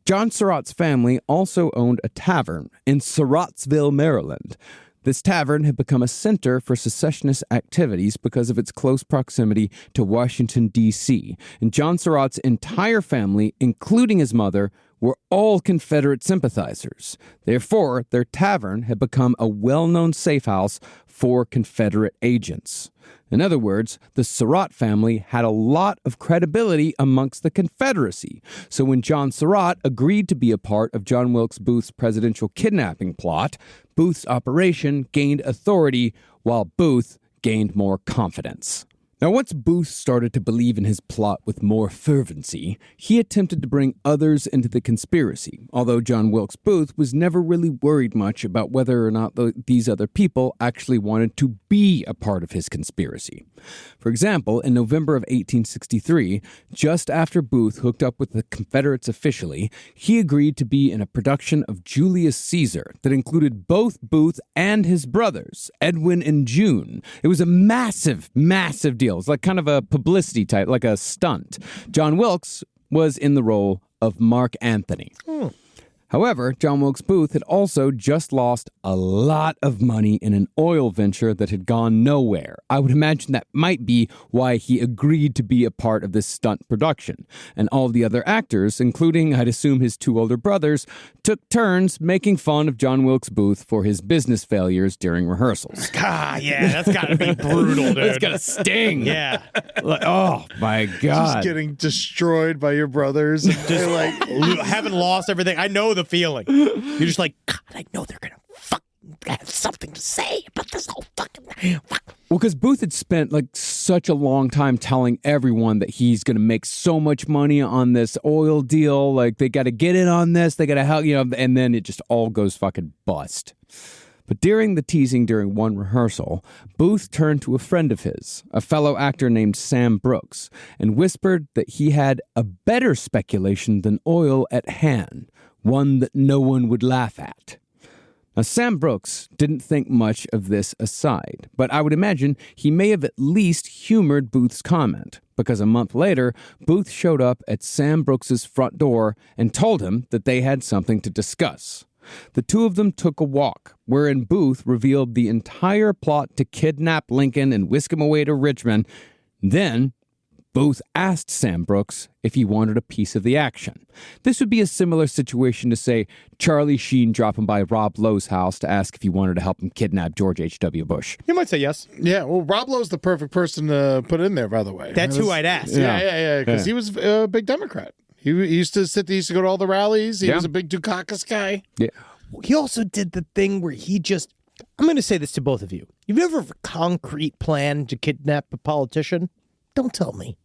John Surratt's family also owned a tavern in Surrattsville, Maryland. This tavern had become a center for secessionist activities because of its close proximity to Washington, D.C., and John Surratt's entire family, including his mother, were all Confederate sympathizers. Therefore, their tavern had become a well-known safe house for Confederate agents. In other words, the Surratt family had a lot of credibility amongst the Confederacy. So when John Surratt agreed to be a part of John Wilkes Booth's presidential kidnapping plot, Booth's operation gained authority while Booth gained more confidence. Now, once Booth started to believe in his plot with more fervency, he attempted to bring others into the conspiracy, although John Wilkes Booth was never really worried much about whether or not these other people actually wanted to be a part of his conspiracy. For example, in November of 1863, just after Booth hooked up with the Confederates officially, he agreed to be in a production of Julius Caesar that included both Booth and his brothers, Edwin and June. It was a massive, massive deal. It was like kind of a publicity type, like a stunt. John Wilkes was in the role of Mark Antony. However, John Wilkes Booth had also just lost a lot of money in an oil venture that had gone nowhere. I would imagine that might be why he agreed to be a part of this stunt production. And all the other actors, including, I'd assume, his two older brothers, took turns making fun of John Wilkes Booth for his business failures during rehearsals. Yeah, that's gotta be brutal, dude. It's gotta sting. Yeah. Like, oh, my God. Just getting destroyed by your brothers. And they're like, Haven't lost everything. I know the feeling. You're just like, God, I know they're gonna fucking have something to say about this whole fucking. Well, because Booth had spent like such a long time telling everyone that he's going to make so much money on this oil deal. Like, they got to get in on this. They got to help, and then it just all goes fucking bust. But during the teasing during one rehearsal, Booth turned to a friend of his, a fellow actor named Sam Brooks, and whispered that he had a better speculation than oil at hand, one that no one would laugh at. Now, Sam Brooks didn't think much of this aside, but I would imagine he may have at least humored Booth's comment, because a month later, Booth showed up at Sam Brooks's front door and told him that they had something to discuss. The two of them took a walk, wherein Booth revealed the entire plot to kidnap Lincoln and whisk him away to Richmond. Then, Booth asked Sam Brooks if he wanted a piece of the action. This would be a similar situation to, say, Charlie Sheen dropping by Rob Lowe's house to ask if he wanted to help him kidnap George H.W. Bush. You might say yes. yeah, well, Rob Lowe's the perfect person to put in there, by the way. That's who I'd ask. Yeah, because he was a big Democrat. He used to go to all the rallies. He was a big Dukakis guy. Yeah. He also did the thing where he just, I'm going to say this to both of you. You've ever have a concrete plan to kidnap a politician? Don't tell me.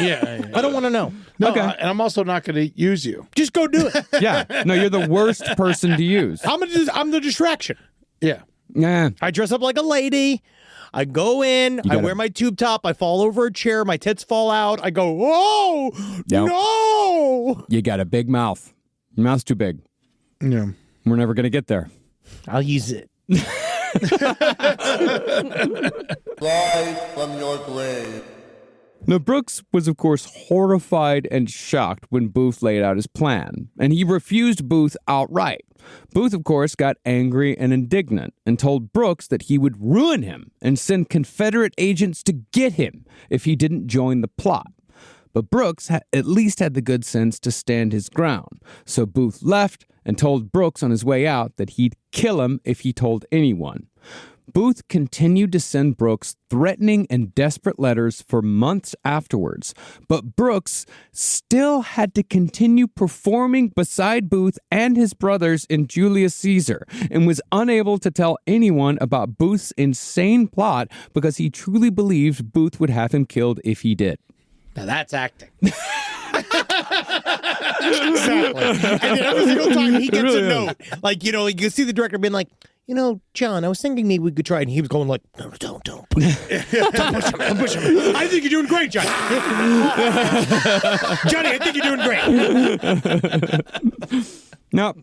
Yeah. I don't want to know. No, Okay. and I'm also not going to use you. Just go do it. Yeah. No, you're the worst person to use. I'm the distraction. Yeah. Yeah. I dress up like a lady. I go in. I gotta- wear my tube top. I fall over a chair. My tits fall out. I go, whoa, Yep. no. You got a big mouth. Your mouth's too big. Yeah. We're never going to get there. I'll use it. Rise from your grave. Now, Brooks was, of course, horrified and shocked when Booth laid out his plan, and he refused Booth outright. Booth, of course, got angry and indignant and told Brooks that he would ruin him and send Confederate agents to get him if he didn't join the plot. But Brooks at least had the good sense to stand his ground, so Booth left and told Brooks on his way out that he'd kill him if he told anyone. Booth continued to send Brooks threatening and desperate letters for months afterwards, but Brooks still had to continue performing beside Booth and his brothers in Julius Caesar and was unable to tell anyone about Booth's insane plot because he truly believed Booth would have him killed if he did. Now that's acting. Exactly. And then every single time he gets a note, like, you know, you can see the director being like, you know, John, I was thinking maybe we could try it. And he was going like, no, don't. Don't push him. I think you're doing great, Johnny. Johnny, I think you're doing great. Now,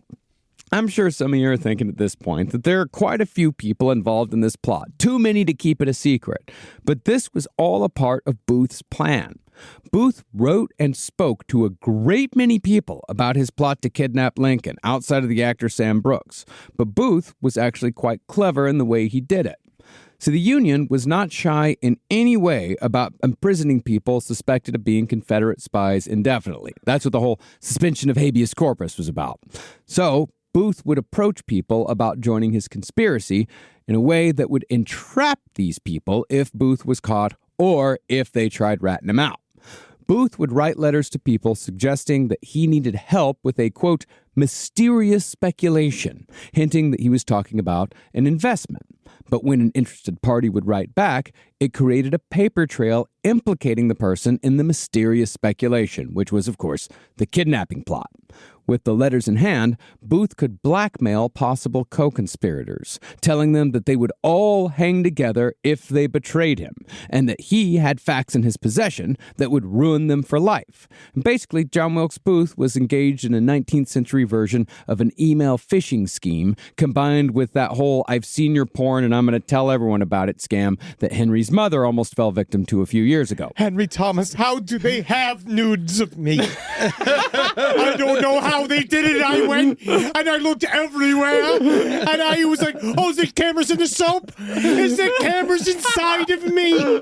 I'm sure some of you are thinking at this point that there are quite a few people involved in this plot, too many to keep it a secret. But this was all a part of Booth's plan. Booth wrote and spoke to a great many people about his plot to kidnap Lincoln outside of the actor Sam Brooks. But Booth was actually quite clever in the way he did it. So the Union was not shy in any way about imprisoning people suspected of being Confederate spies indefinitely. That's what the whole suspension of habeas corpus was about. So Booth would approach people about joining his conspiracy in a way that would entrap these people if Booth was caught or if they tried ratting him out. Booth would write letters to people suggesting that he needed help with a, quote, mysterious speculation, hinting that he was talking about an investment. But when an interested party would write back, it created a paper trail implicating the person in the mysterious speculation, which was, of course, the kidnapping plot. With the letters in hand, Booth could blackmail possible co-conspirators, telling them that they would all hang together if they betrayed him, and that he had facts in his possession that would ruin them for life. Basically, John Wilkes Booth was engaged in a 19th century version of an email phishing scheme, combined with that whole "I've seen your porn and I'm going to tell everyone about it" scam that Henry's mother almost fell victim to a few years ago. Henry Thomas, how do they have nudes of me? I don't know how they did it. I went and I looked everywhere and I was like, oh, is there cameras in the soap? Is there cameras inside of me?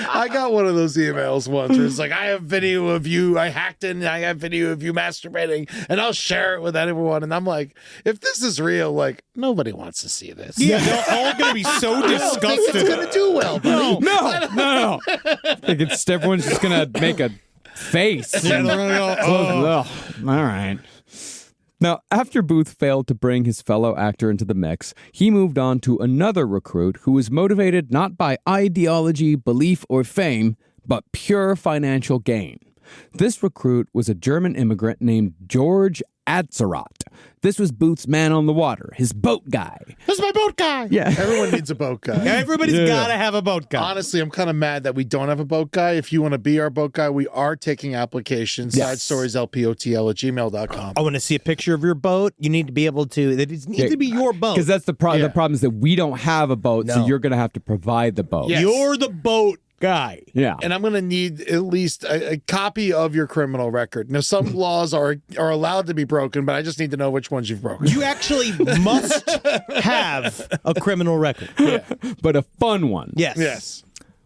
I got one of those emails once where it's like, I have video of you. I hacked in. I have video of you masturbating and I'll share it with everyone. And I'm like, if this is real, like, nobody wants to see this. Yeah, they're all going to be so disgusted. It's going to do well, buddy. No. I think everyone's just going to make a face. Ugh. All right. Now, after Booth failed to bring his fellow actor into the mix, he moved on to another recruit who was motivated not by ideology, belief, or fame, but pure financial gain. This recruit was a German immigrant named George Atzerodt. This was Booth's man on the water, his boat guy. This is my boat guy. Yeah. Everyone needs a boat guy. Everybody's got to have a boat guy. Honestly, I'm kind of mad that we don't have a boat guy. If you want to be our boat guy, we are taking applications. Yes. SideStoriesLPOTL@gmail.com. I want to see a picture of your boat. You need to be able to, it needs to be your boat. Because that's the problem. Yeah. The problem is that we don't have a boat, so No. you're going to have to provide the boat. Yes. You're the boat guy. Yeah. And I'm going to need at least a copy of your criminal record. Now, some laws are allowed to be broken, but I just need to know which ones you've broken. You actually must have a criminal record. But a fun one. Yes. Yes.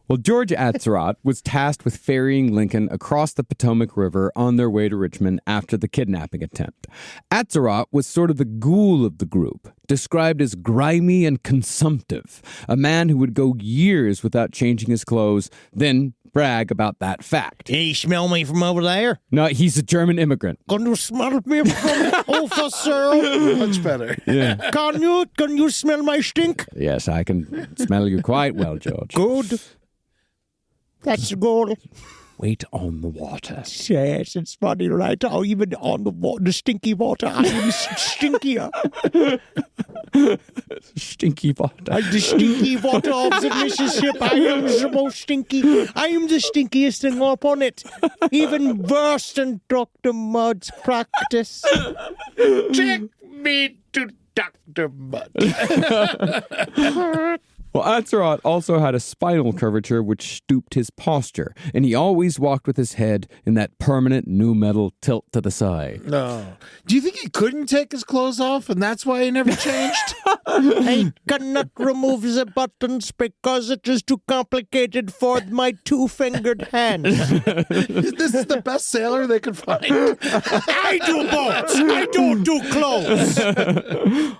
Well, George Atzerodt was tasked with ferrying Lincoln across the Potomac River on their way to Richmond after the kidnapping attempt. Atzerodt was sort of the ghoul of the group, described as grimy and consumptive, a man who would go years without changing his clothes, then brag about that fact. Hey, smell me from over there? No, he's a German immigrant. Can you smell me from over, sir? Much better. Yeah. Can you smell my stink? Yes, I can smell you quite well, George. Good. That's good. wait on the water. Yes, it's funny, right? Oh, even on the stinky water, I am stinkier. Stinky water. The stinky water of the Mississippi. I am the most stinky. I am the stinkiest thing upon it. Even worse than Dr. Mudd's practice. Take me to Dr. Mudd. Well, Atzerodt also had a spinal curvature which stooped his posture, and he always walked with his head in that permanent nu metal tilt to the side. No. Do you think he couldn't take his clothes off and that's why he never changed? I cannot remove the buttons because it is too complicated for my two-fingered hand. This is the best sailor they could find. I do boats. I don't do clothes.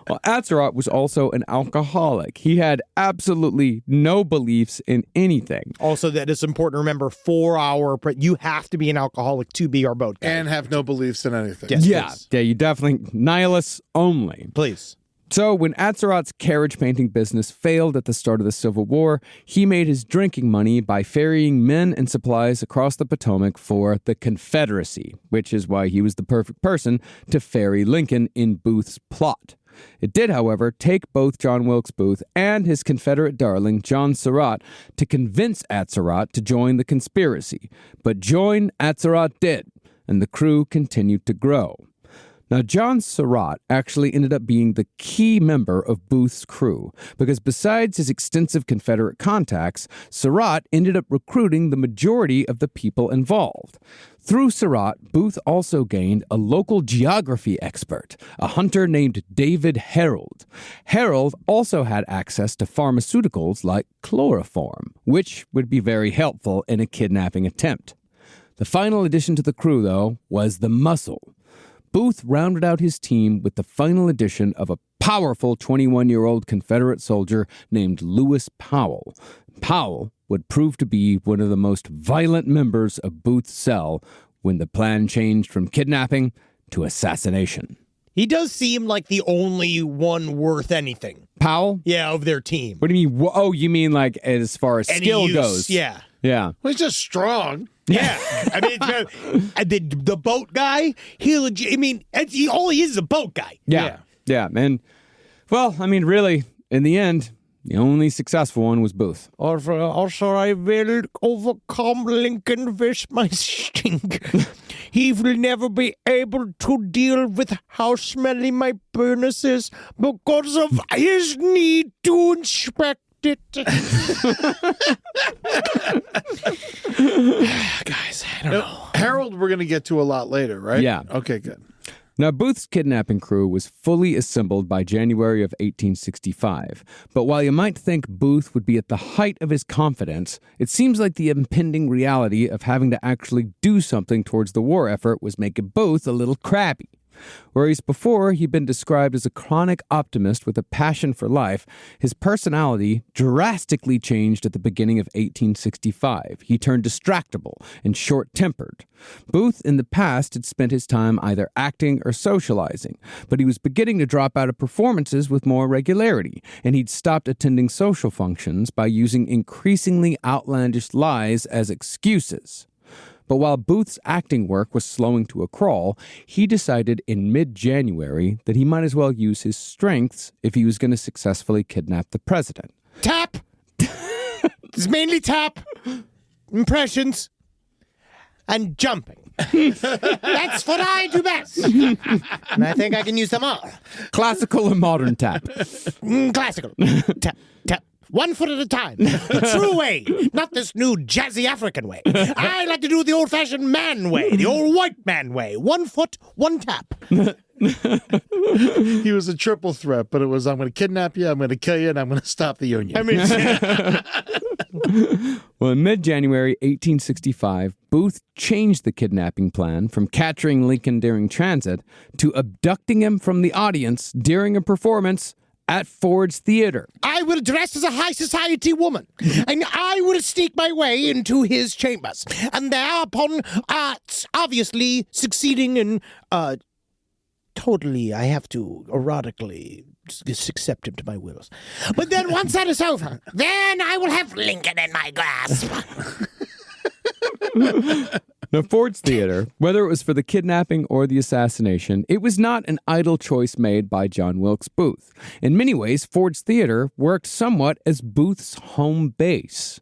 Well, Atzerodt was also an alcoholic. He had absolutely no beliefs in anything. Also, that is important to remember, 4 hour, you have to be an alcoholic to be our boat guy. And have no beliefs in anything. Yes, Yeah, please. yeah, you definitely, nihilists only. Please. So when Atzerodt's carriage painting business failed at the start of the Civil War, he made his drinking money by ferrying men and supplies across the Potomac for the Confederacy, which is why he was the perfect person to ferry Lincoln in Booth's plot. It did, however, take both John Wilkes Booth and his Confederate darling, John Surratt, to convince Atzerodt to join the conspiracy. But join Atzerodt did, and the crew continued to grow. Now, John Surratt actually ended up being the key member of Booth's crew, because besides his extensive Confederate contacts, Surratt ended up recruiting the majority of the people involved. Through Surratt, Booth also gained a local geography expert, a hunter named David Harold. Harold also had access to pharmaceuticals like chloroform, which would be very helpful in a kidnapping attempt. The final addition to the crew, though, was the muscle. Booth rounded out his team with the final addition of a powerful 21-year-old Confederate soldier named Lewis Powell. Powell would prove to be one of the most violent members of Booth's cell when the plan changed from kidnapping to assassination. He does seem like the only one worth anything. Powell? Yeah, of their team. What do you mean? Oh, you mean like as far as Any skill use, goes? Yeah. Yeah. Well, he's just strong. Yeah. I mean, the boat guy, all he is a boat guy. Yeah. And, well, I mean, really, in the end, the only successful one was Booth. Also, I will overcome Lincoln with my stink. He will never be able to deal with how smelly my furnace is because of his need to inspect it. Guys, I don't know. Harold, we're going to get to a lot later, right? Yeah. Okay, good. Now, Booth's kidnapping crew was fully assembled by January of 1865. But while you might think Booth would be at the height of his confidence, it seems like the impending reality of having to actually do something towards the war effort was making Booth a little crabby. Whereas before he'd been described as a chronic optimist with a passion for life, his personality drastically changed at the beginning of 1865. He turned distractible and short-tempered. Booth in the past had spent his time either acting or socializing, but he was beginning to drop out of performances with more regularity, and he'd stopped attending social functions by using increasingly outlandish lies as excuses. But while Booth's acting work was slowing to a crawl, he decided in mid-January that he might as well use his strengths if he was going to successfully kidnap the president. Tap! It's mainly tap, impressions, and jumping. That's what I do best. And I think I can use them all. Classical and modern tap. Classical. Tap, tap. 1 foot at a time. The true way, not this new jazzy African way. I like to do it the old-fashioned man way, the old white man way. 1 foot, 1 tap. He was a triple threat, but it was, I'm going to kidnap you, I'm going to kill you, and I'm going to stop the union. I mean, Well, in mid-January 1865, Booth changed the kidnapping plan from capturing Lincoln during transit to abducting him from the audience during a performance at Ford's Theater. I will dress as a high society woman, and I will sneak my way into his chambers, and thereupon, obviously succeeding in, totally, I have to erotically accept him to my wills. But then once that is over, then I will have Lincoln in my grasp. Now, Ford's Theater, whether it was for the kidnapping or the assassination, it was not an idle choice made by John Wilkes Booth. In many ways, Ford's Theater worked somewhat as Booth's home base.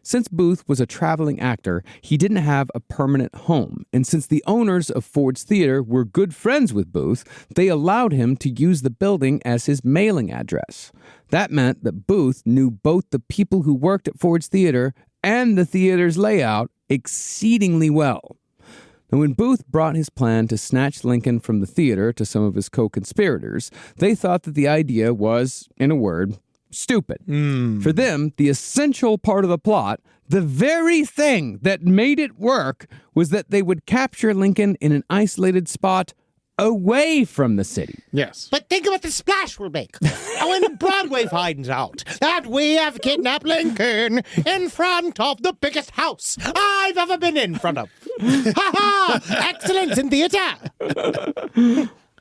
Since Booth was a traveling actor, he didn't have a permanent home, and since the owners of Ford's Theater were good friends with Booth, they allowed him to use the building as his mailing address. That meant that Booth knew both the people who worked at Ford's Theater and the theater's layout exceedingly well. Now, when Booth brought his plan to snatch Lincoln from the theater to some of his co-conspirators, they thought that the idea was, in a word, stupid. For them, the essential part of the plot, the very thing that made it work, was that they would capture Lincoln in an isolated spot away from the city. Yes. But think about the splash we'll make when Broadway finds out that we have kidnapped Lincoln in front of the biggest house I've ever been in front of. Ha ha! Excellence in theater.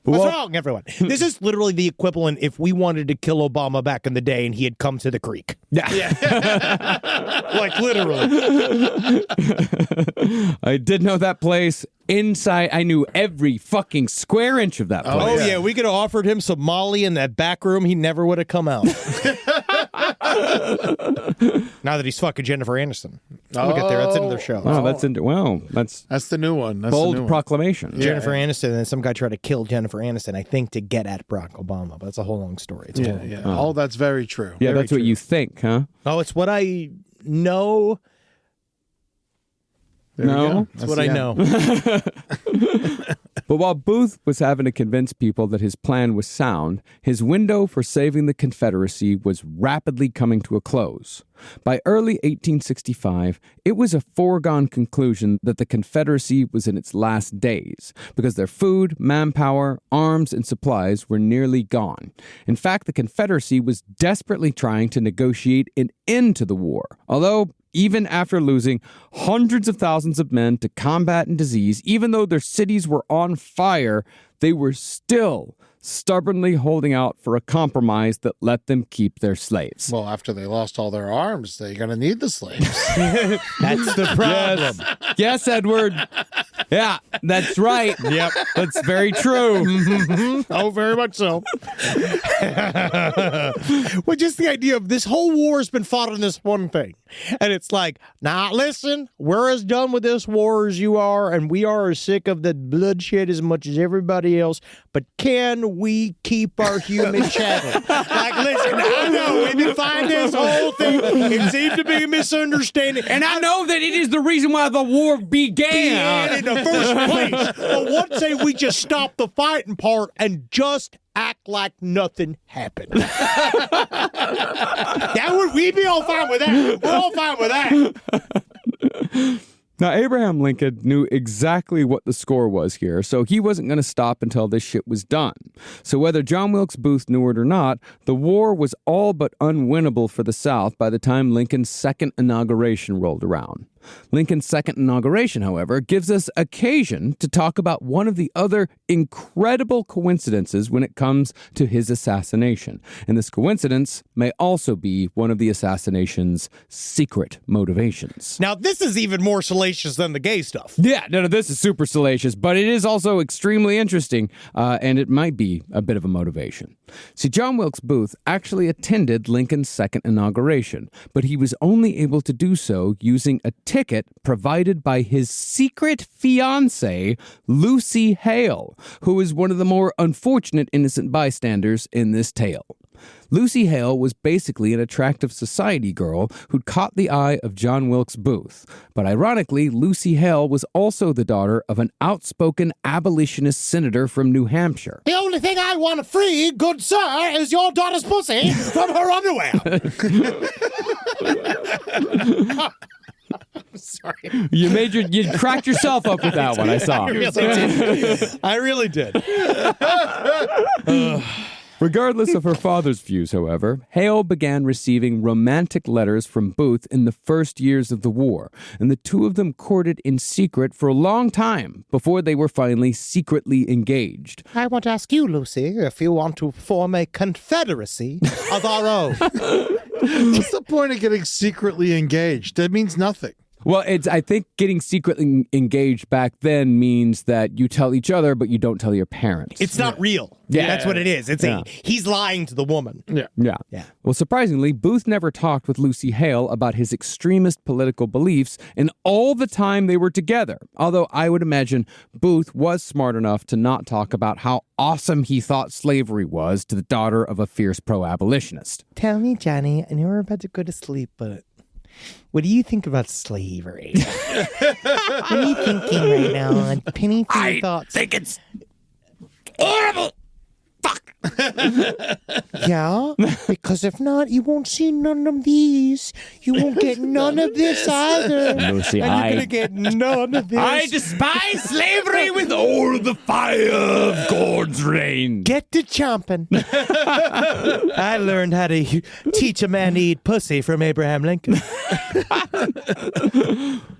What's wrong, everyone? This is literally the equivalent if we wanted to kill Obama back in the day and he had come to the creek. Yeah. Like, literally. I did know that place inside. I knew every fucking square inch of that place. Oh, yeah. We could have offered him some Molly in that back room. He never would have come out. Now that he's fucking Jennifer Aniston. We'll get there. That's another show. Wow, that's That's the new one. That's bold the new one. proclamation. Yeah. Jennifer Aniston, and then some guy tried to kill Jennifer Aniston, I think, to get at Barack Obama. But that's a whole long story. It's a whole- Yeah. Oh, that's very true. Yeah, Very that's what true. you think, huh? Oh, it's what I know. There we No. go. It's That's what the I end. know. But while Booth was having to convince people that his plan was sound, his window for saving the Confederacy was rapidly coming to a close. By early 1865, it was a foregone conclusion that the Confederacy was in its last days because their food, manpower, arms, and supplies were nearly gone. In fact, the Confederacy was desperately trying to negotiate an end to the war, although even after losing hundreds of thousands of men to combat and disease, even though their cities were on fire, they were still stubbornly holding out for a compromise that let them keep their slaves. Well, after they lost all their arms, they're going to need the slaves. That's the problem. Yes, Edward. Yeah, that's right. Yep. That's very true. Oh, very much so. Well, just the idea of this whole war has been fought on this one thing. And it's like, nah, listen, we're as done with this war as you are, and we are as sick of the bloodshed as much as everybody else, but can we keep our human chattel? Like, listen, I know we've been fighting this whole thing. It seems to be a misunderstanding. And I know that it is the reason why the war began. In the first place. But what say we just stop the fighting part and just act like nothing happened? We'd be all fine with that. We're all fine with that. Now, Abraham Lincoln knew exactly what the score was here, so he wasn't going to stop until this shit was done. So whether John Wilkes Booth knew it or not, the war was all but unwinnable for the South by the time Lincoln's second inauguration rolled around. Lincoln's second inauguration, however, gives us occasion to talk about one of the other incredible coincidences when it comes to his assassination. And this coincidence may also be one of the assassination's secret motivations. Now, this is even more salacious than the gay stuff. Yeah, no, this is super salacious, but it is also extremely interesting, and it might be a bit of a motivation. See, John Wilkes Booth actually attended Lincoln's second inauguration, but he was only able to do so using a ticket provided by his secret fiancée, Lucy Hale, who is one of the more unfortunate innocent bystanders in this tale. Lucy Hale was basically an attractive society girl who'd caught the eye of John Wilkes Booth. But ironically, Lucy Hale was also the daughter of an outspoken abolitionist senator from New Hampshire. The only thing I want to free, good sir, is your daughter's pussy from her underwear. Sorry. You cracked yourself up with that one, I saw. I really did. Regardless of her father's views, however, Hale began receiving romantic letters from Booth in the first years of the war, and the two of them courted in secret for a long time before they were finally secretly engaged. I want to ask you, Lucy, if you want to form a confederacy of our own. What's the point of getting secretly engaged? That means nothing. Well, I think getting secretly engaged back then means that you tell each other, but you don't tell your parents. It's not real. Yeah. That's what it is. It's he's lying to the woman. Yeah. Well, surprisingly, Booth never talked with Lucy Hale about his extremist political beliefs in all the time they were together. Although I would imagine Booth was smart enough to not talk about how awesome he thought slavery was to the daughter of a fierce pro-abolitionist. Tell me, Johnny, I know we're about to go to sleep, but what do you think about slavery? What are you thinking right now? Penny for your thoughts. think it's horrible. Fuck. Yeah, because if not, you won't see none of these. You won't get none of this either. Lucy, and you're gonna get none of this. I despise slavery with all the fire of God's reign. Get to chomping. I learned how to teach a man to eat pussy from Abraham Lincoln.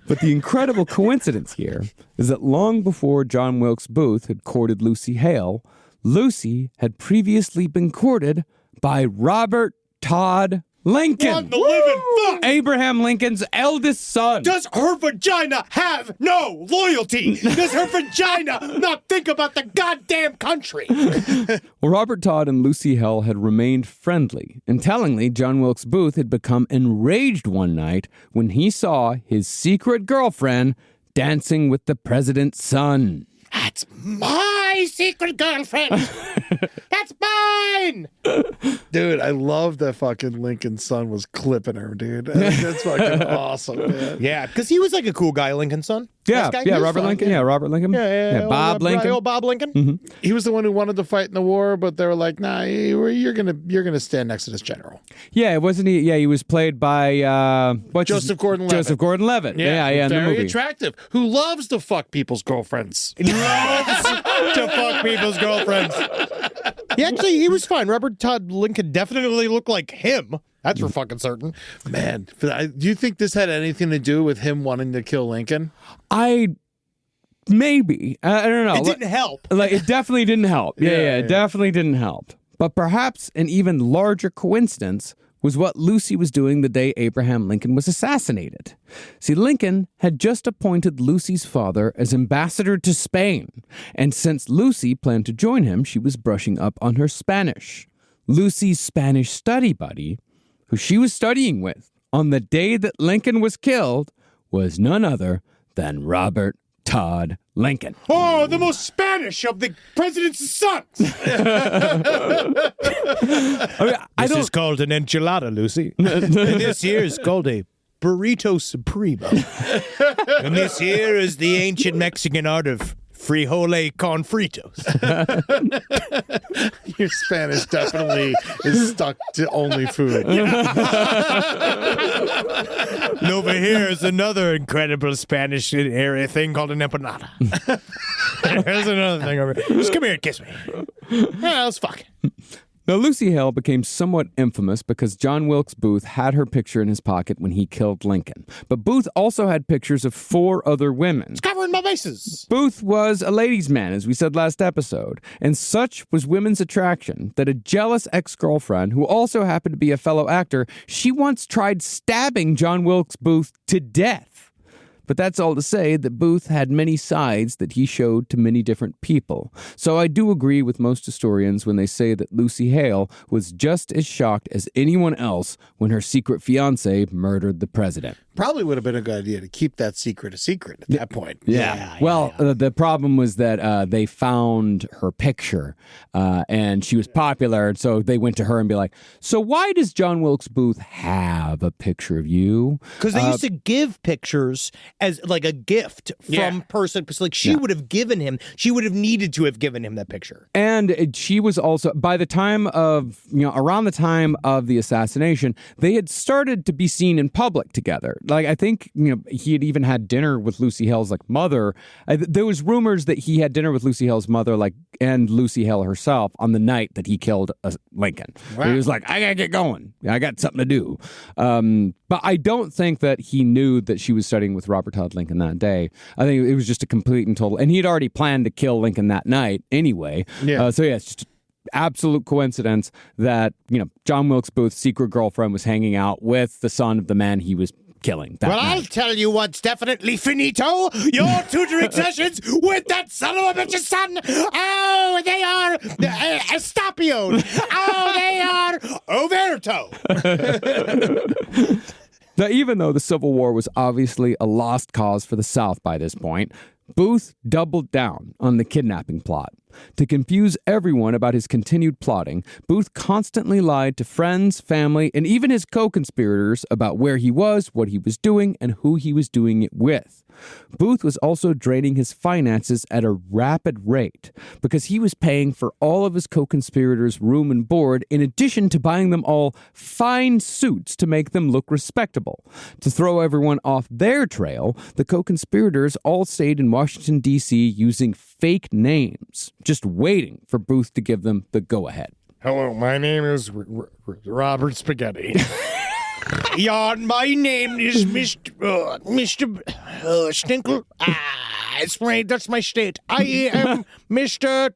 But the incredible coincidence here is that long before John Wilkes Booth had courted Lucy Hale, Lucy had previously been courted by Robert Todd Lincoln. What the living fuck? Abraham Lincoln's eldest son. Does her vagina have no loyalty? Does her vagina not think about the goddamn country? Well, Robert Todd and Lucy Hale had remained friendly, and tellingly, John Wilkes Booth had become enraged one night when he saw his secret girlfriend dancing with the president's son. That's my secret girlfriend. That's mine. Dude, I love that fucking Lincoln's son was clipping her, dude. I think that's fucking awesome, man. Yeah, because he was like a cool guy, Lincoln's son. Yeah, Nice guy. yeah, He was Robert fun. Lincoln. Yeah, Robert Lincoln. Yeah, Bob Lincoln. Old Bob Lincoln. Mm-hmm. He was the one who wanted to fight in the war, but they were like, "Nah, you're gonna stand next to this general." Yeah, wasn't he? Yeah, he was played by Joseph Gordon-Levitt. Joseph Gordon-Levitt. Yeah, in the very movie. attractive. Who loves to fuck people's girlfriends? Loves to fuck people's girlfriends. He was fine. Robert Todd Lincoln definitely looked like him. That's for fucking certain. Man, do you think this had anything to do with him wanting to kill Lincoln? Maybe. I don't know. It didn't help. Like, it definitely didn't help. Yeah, it definitely didn't help. But perhaps an even larger coincidence was what Lucy was doing the day Abraham Lincoln was assassinated. See, Lincoln had just appointed Lucy's father as ambassador to Spain, and since Lucy planned to join him, she was brushing up on her Spanish. Lucy's Spanish study buddy, who she was studying with on the day that Lincoln was killed, was none other than Robert Todd Lincoln. Oh, the most Spanish of the president's sons. This is called an enchilada, Lucy. And this here is called a burrito supremo. And this here is the ancient Mexican art of frijole con fritos. Your Spanish definitely is stuck to only food. And over here is another incredible Spanish area thing called an empanada. There's another thing over here. Just come here and kiss me. Yeah, let's fuck. Now, Lucy Hale became somewhat infamous because John Wilkes Booth had her picture in his pocket when he killed Lincoln. But Booth also had pictures of 4 other women. It's covering my bases. Booth was a ladies' man, as we said last episode, and such was women's attraction that a jealous ex-girlfriend, who also happened to be a fellow actor, she once tried stabbing John Wilkes Booth to death. But that's all to say that Booth had many sides that he showed to many different people. So I do agree with most historians when they say that Lucy Hale was just as shocked as anyone else when her secret fiancé murdered the president. Probably would have been a good idea to keep that secret a secret at that point. The problem was that they found her picture and she was popular. And so they went to her and be like, so why does John Wilkes Booth have a picture of you? Because they used to give pictures as like a gift from person. Because like she would have given him, she would have needed to have given him that picture. And she was also, by the time of, around the time of the assassination, they had started to be seen in public together. Like, I think, he had even had dinner with Lucy Hale's, mother. There was rumors that he had dinner with Lucy Hale's mother, and Lucy Hale herself on the night that he killed Lincoln. Wow. He was like, I gotta get going. I got something to do. But I don't think that he knew that she was studying with Robert Todd Lincoln that day. I think it was just a complete and total, and he had already planned to kill Lincoln that night anyway. Yeah. It's just absolute coincidence that, John Wilkes Booth's secret girlfriend was hanging out with the son of the man he was killing that Well, I'll night. tell you what's definitely finito. Your tutoring sessions with that son of a bitch's son. Oh, they are estapioed. Oh, they are overto. Now, even though the Civil War was obviously a lost cause for the South by this point, Booth doubled down on the kidnapping plot. To confuse everyone about his continued plotting, Booth constantly lied to friends, family, and even his co-conspirators about where he was, what he was doing, and who he was doing it with. Booth was also draining his finances at a rapid rate because he was paying for all of his co-conspirators' room and board in addition to buying them all fine suits to make them look respectable. To throw everyone off their trail, the co-conspirators all stayed in Washington, D.C. using fake names, just waiting for Booth to give them the go-ahead. Hello, my name is Robert Spaghetti. Yeah, my name is Mr. Stinkle. That's my state. I am Mr.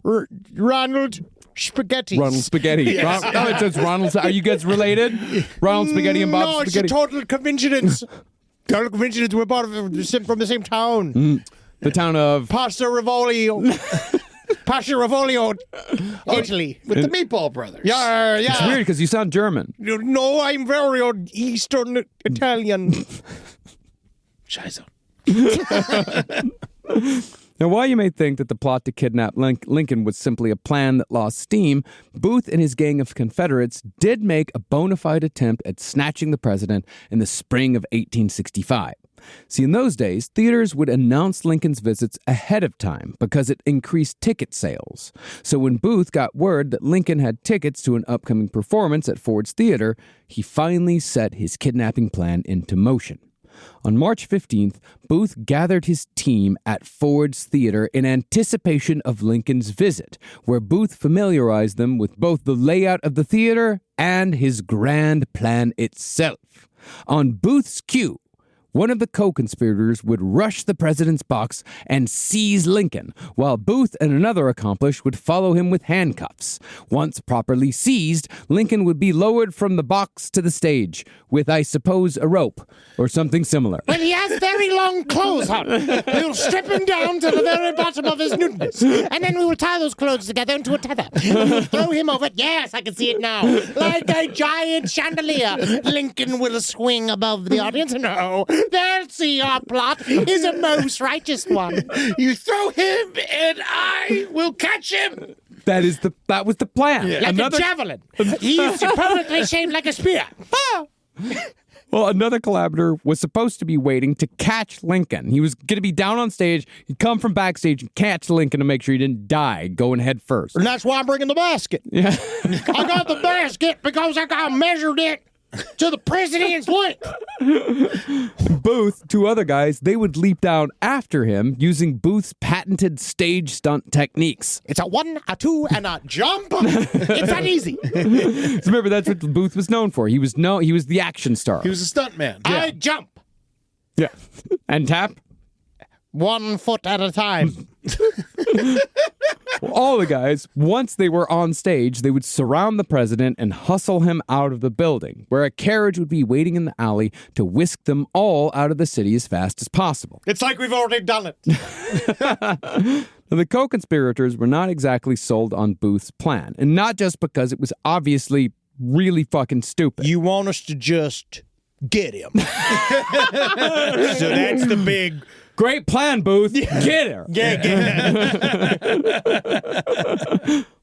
Ronald Spaghetti. Ronald Spaghetti. Yes. It says Ronald. Are you guys related? Ronald Spaghetti and Bob No, Spaghetti? it's a total coincidence. Total coincidence. We're both from the same town. The town of... Pasta Rivolio. Pasta Rivolio, Italy. With the Meatball Brothers. Yeah, It's weird because you sound German. No, I'm very Eastern Italian. Scheiße. Now, while you may think that the plot to kidnap Lincoln was simply a plan that lost steam, Booth and his gang of Confederates did make a bona fide attempt at snatching the president in the spring of 1865. See, in those days, theaters would announce Lincoln's visits ahead of time because it increased ticket sales. So when Booth got word that Lincoln had tickets to an upcoming performance at Ford's Theater, he finally set his kidnapping plan into motion. On March 15th, Booth gathered his team at Ford's Theater in anticipation of Lincoln's visit, where Booth familiarized them with both the layout of the theater and his grand plan itself. On Booth's cue, one of the co-conspirators would rush the president's box and seize Lincoln, while Booth and another accomplice would follow him with handcuffs. Once properly seized, Lincoln would be lowered from the box to the stage, with, I suppose, a rope or something similar. Well, he has very long clothes on. We'll strip him down to the very bottom of his nudeness. And then we will tie those clothes together into a tether. And we'll throw him over. Yes, I can see it now. Like a giant chandelier. Lincoln will swing above the audience. No, they'll see our plot is a most righteous one. You throw him and I will catch him. That was the plan. Like a javelin. He's perfectly shaped like a spear. Well, another collaborator was supposed to be waiting to catch Lincoln. He was going to be down on stage. He'd come from backstage and catch Lincoln to make sure he didn't die going head first. And that's why I'm bringing the basket. Yeah. I got the basket because I measured it to the president's length. Booth, two other guys, they would leap down after him using Booth's patented stage stunt techniques. It's a 1, a 2, and a jump. It's that easy. So remember, that's what Booth was known for. He was the action star. He was a stunt man. I jump Yeah. And tap? 1 foot at a time. All the guys, once they were on stage, they would surround the president and hustle him out of the building, where a carriage would be waiting in the alley to whisk them all out of the city as fast as possible. It's like we've already done it. Now, the co-conspirators were not exactly sold on Booth's plan, and not just because it was obviously really fucking stupid. You want us to just get him. So that's the big... Great plan, Booth. Get her.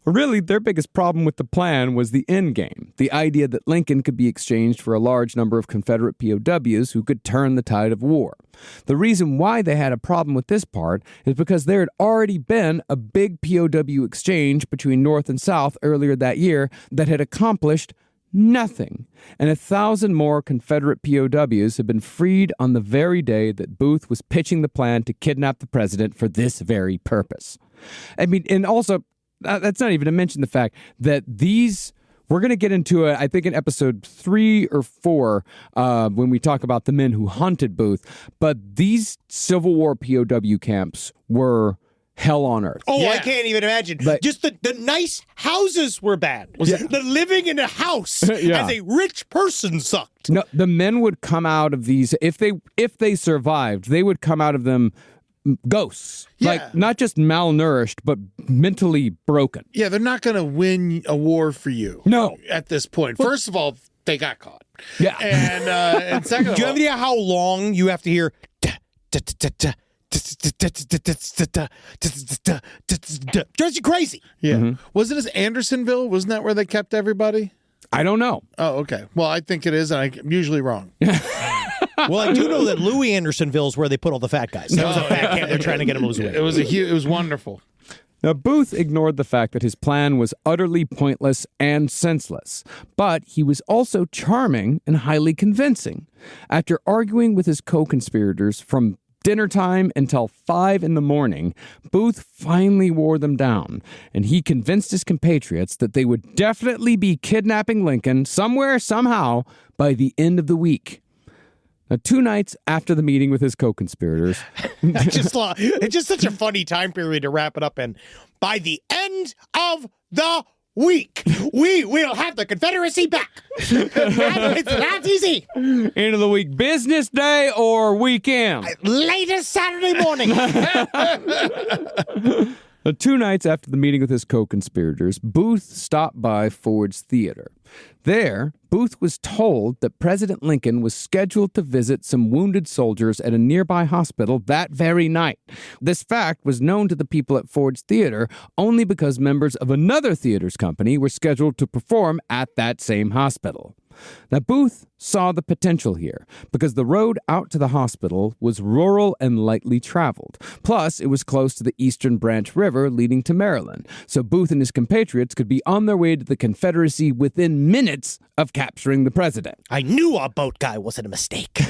Really, their biggest problem with the plan was the end game, the idea that Lincoln could be exchanged for a large number of Confederate POWs who could turn the tide of war. The reason why they had a problem with this part is because there had already been a big POW exchange between North and South earlier that year that had accomplished nothing, and 1,000 more Confederate POWs had been freed on the very day that Booth was pitching the plan to kidnap the president for this very purpose. I mean, and also, that's not even to mention the fact that we're going to get into it, I think, in episode 3 or 4 when we talk about the men who hunted Booth, but these Civil War POW camps were hell on earth. Oh, I Yeah. can't even imagine. But- Just the nice houses were bad. The living in a house Yeah. as a rich person sucked. No, the men would come out of these if they survived, they would come out of them ghosts. Yeah. Like not just malnourished, but mentally broken. Yeah, they're not going to win a war for you. No. At this point. First of all, they got caught. Yeah. And second of Do you all, have any idea how long you have to hear? Drives you crazy. yeah. Wasn't it Andersonville? Wasn't that where they kept everybody? I don't know. Oh, okay. Well, I think it is, and I'm usually wrong. Well, I do know that Louis Andersonville is where they put all the fat guys. That was a fat camp. They're trying to get them to lose weight. It was it was wonderful. Now, Booth ignored the fact that his plan was utterly pointless and senseless, but he was also charming and highly convincing. After arguing with his co-conspirators from dinner time until 5 a.m, Booth finally wore them down, and he convinced his compatriots that they would definitely be kidnapping Lincoln somewhere, somehow, by the end of the week. Now, 2 nights after the meeting with his co-conspirators, It's just such a funny time period to wrap it up in. By the end of the week, we will have the Confederacy back. It's that easy. end of the week, business day or weekend? Latest Saturday morning. 2 nights after the meeting with his co-conspirators, Booth stopped by Ford's Theater. There, Booth was told that President Lincoln was scheduled to visit some wounded soldiers at a nearby hospital that very night. This fact was known to the people at Ford's Theater only because members of another theater's company were scheduled to perform at that same hospital. Now, Booth saw the potential here because the road out to the hospital was rural and lightly traveled. Plus, it was close to the Eastern Branch River leading to Maryland, so Booth and his compatriots could be on their way to the Confederacy within minutes of capturing the president. I knew our boat guy wasn't a mistake.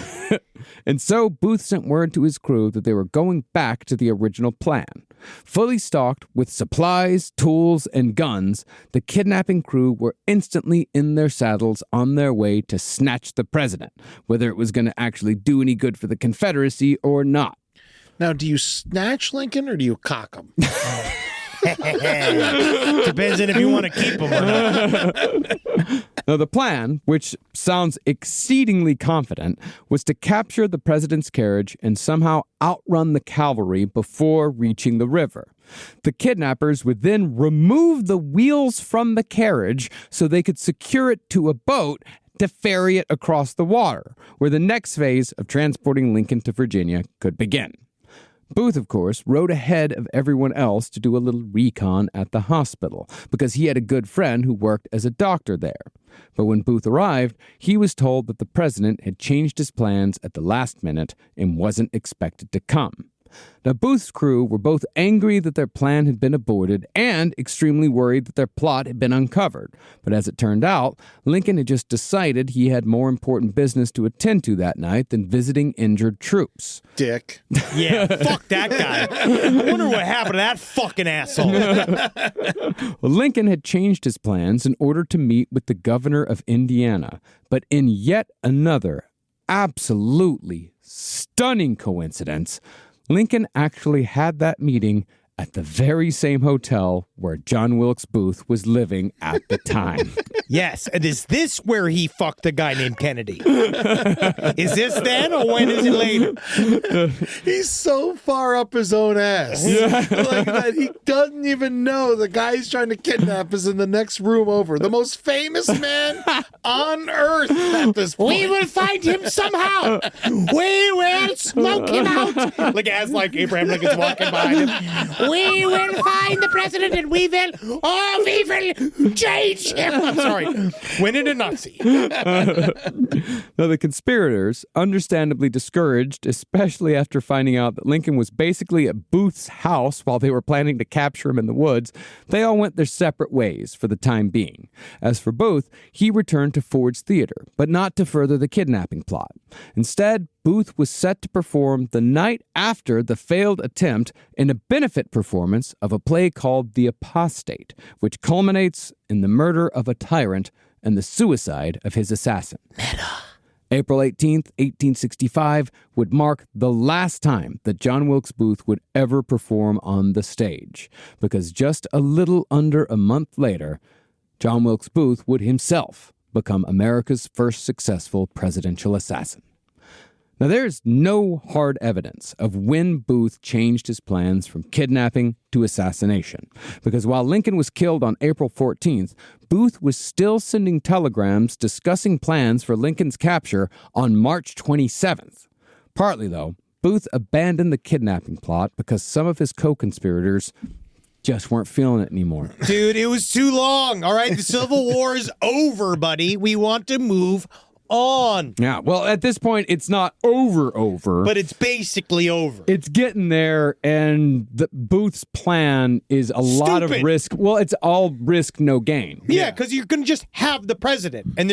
And so Booth sent word to his crew that they were going back to the original plan. Fully stocked with supplies, tools, and guns, the kidnapping crew were instantly in their saddles on their way to snatch the president, whether it was going to actually do any good for the Confederacy or not. Now, do you snatch Lincoln or do you cock him? Depends on if you want to keep him or not. Now, the plan, which sounds exceedingly confident, was to capture the president's carriage and somehow outrun the cavalry before reaching the river. The kidnappers would then remove the wheels from the carriage so they could secure it to a boat to ferry it across the water, where the next phase of transporting Lincoln to Virginia could begin. Booth, of course, rode ahead of everyone else to do a little recon at the hospital because he had a good friend who worked as a doctor there. But when Booth arrived, he was told that the president had changed his plans at the last minute and wasn't expected to come. Now, Booth's crew were both angry that their plan had been aborted and extremely worried that their plot had been uncovered. But as it turned out, Lincoln had just decided he had more important business to attend to that night than visiting injured troops. Dick. Yeah, fuck that guy. I wonder what happened to that fucking asshole. Well, Lincoln had changed his plans in order to meet with the governor of Indiana, but in yet another absolutely stunning coincidence, Lincoln actually had that meeting at the very same hotel where John Wilkes Booth was living at the time. Yes, and is this where he fucked a guy named Kennedy? Is this then, or when is it later? He's so far up his own ass. Like that he doesn't even know the guy he's trying to kidnap is in the next room over. The most famous man on earth at this point. We will find him somehow. We will smoke him out. Like as like Abraham Lincoln's walking behind him. We will find the president and we will change him. I'm sorry. Win it a Nazi. Now, the conspirators, understandably discouraged, especially after finding out that Lincoln was basically at Booth's house while they were planning to capture him in the woods, they all went their separate ways for the time being. As for Booth, he returned to Ford's Theater, but not to further the kidnapping plot. Instead, Booth was set to perform the night after the failed attempt in a benefit performance of a play called The Apostate, which culminates in the murder of a tyrant and the suicide of his assassin. April 18th, 1865 would mark the last time that John Wilkes Booth would ever perform on the stage, because just a little under a month later, John Wilkes Booth would himself become America's first successful presidential assassin. Now, there's no hard evidence of when Booth changed his plans from kidnapping to assassination, because while Lincoln was killed on April 14th, Booth was still sending telegrams discussing plans for Lincoln's capture on March 27th. Partly, though, Booth abandoned the kidnapping plot because some of his co-conspirators just weren't feeling it anymore. Dude, it was too long. All right, the Civil War is over, buddy. We want to move on. Yeah, well, at this point, it's not over. But it's basically over. It's getting there, and the Booth's plan is a lot of risk. Well, it's all risk, no gain. Yeah, because you're going to just have the president, and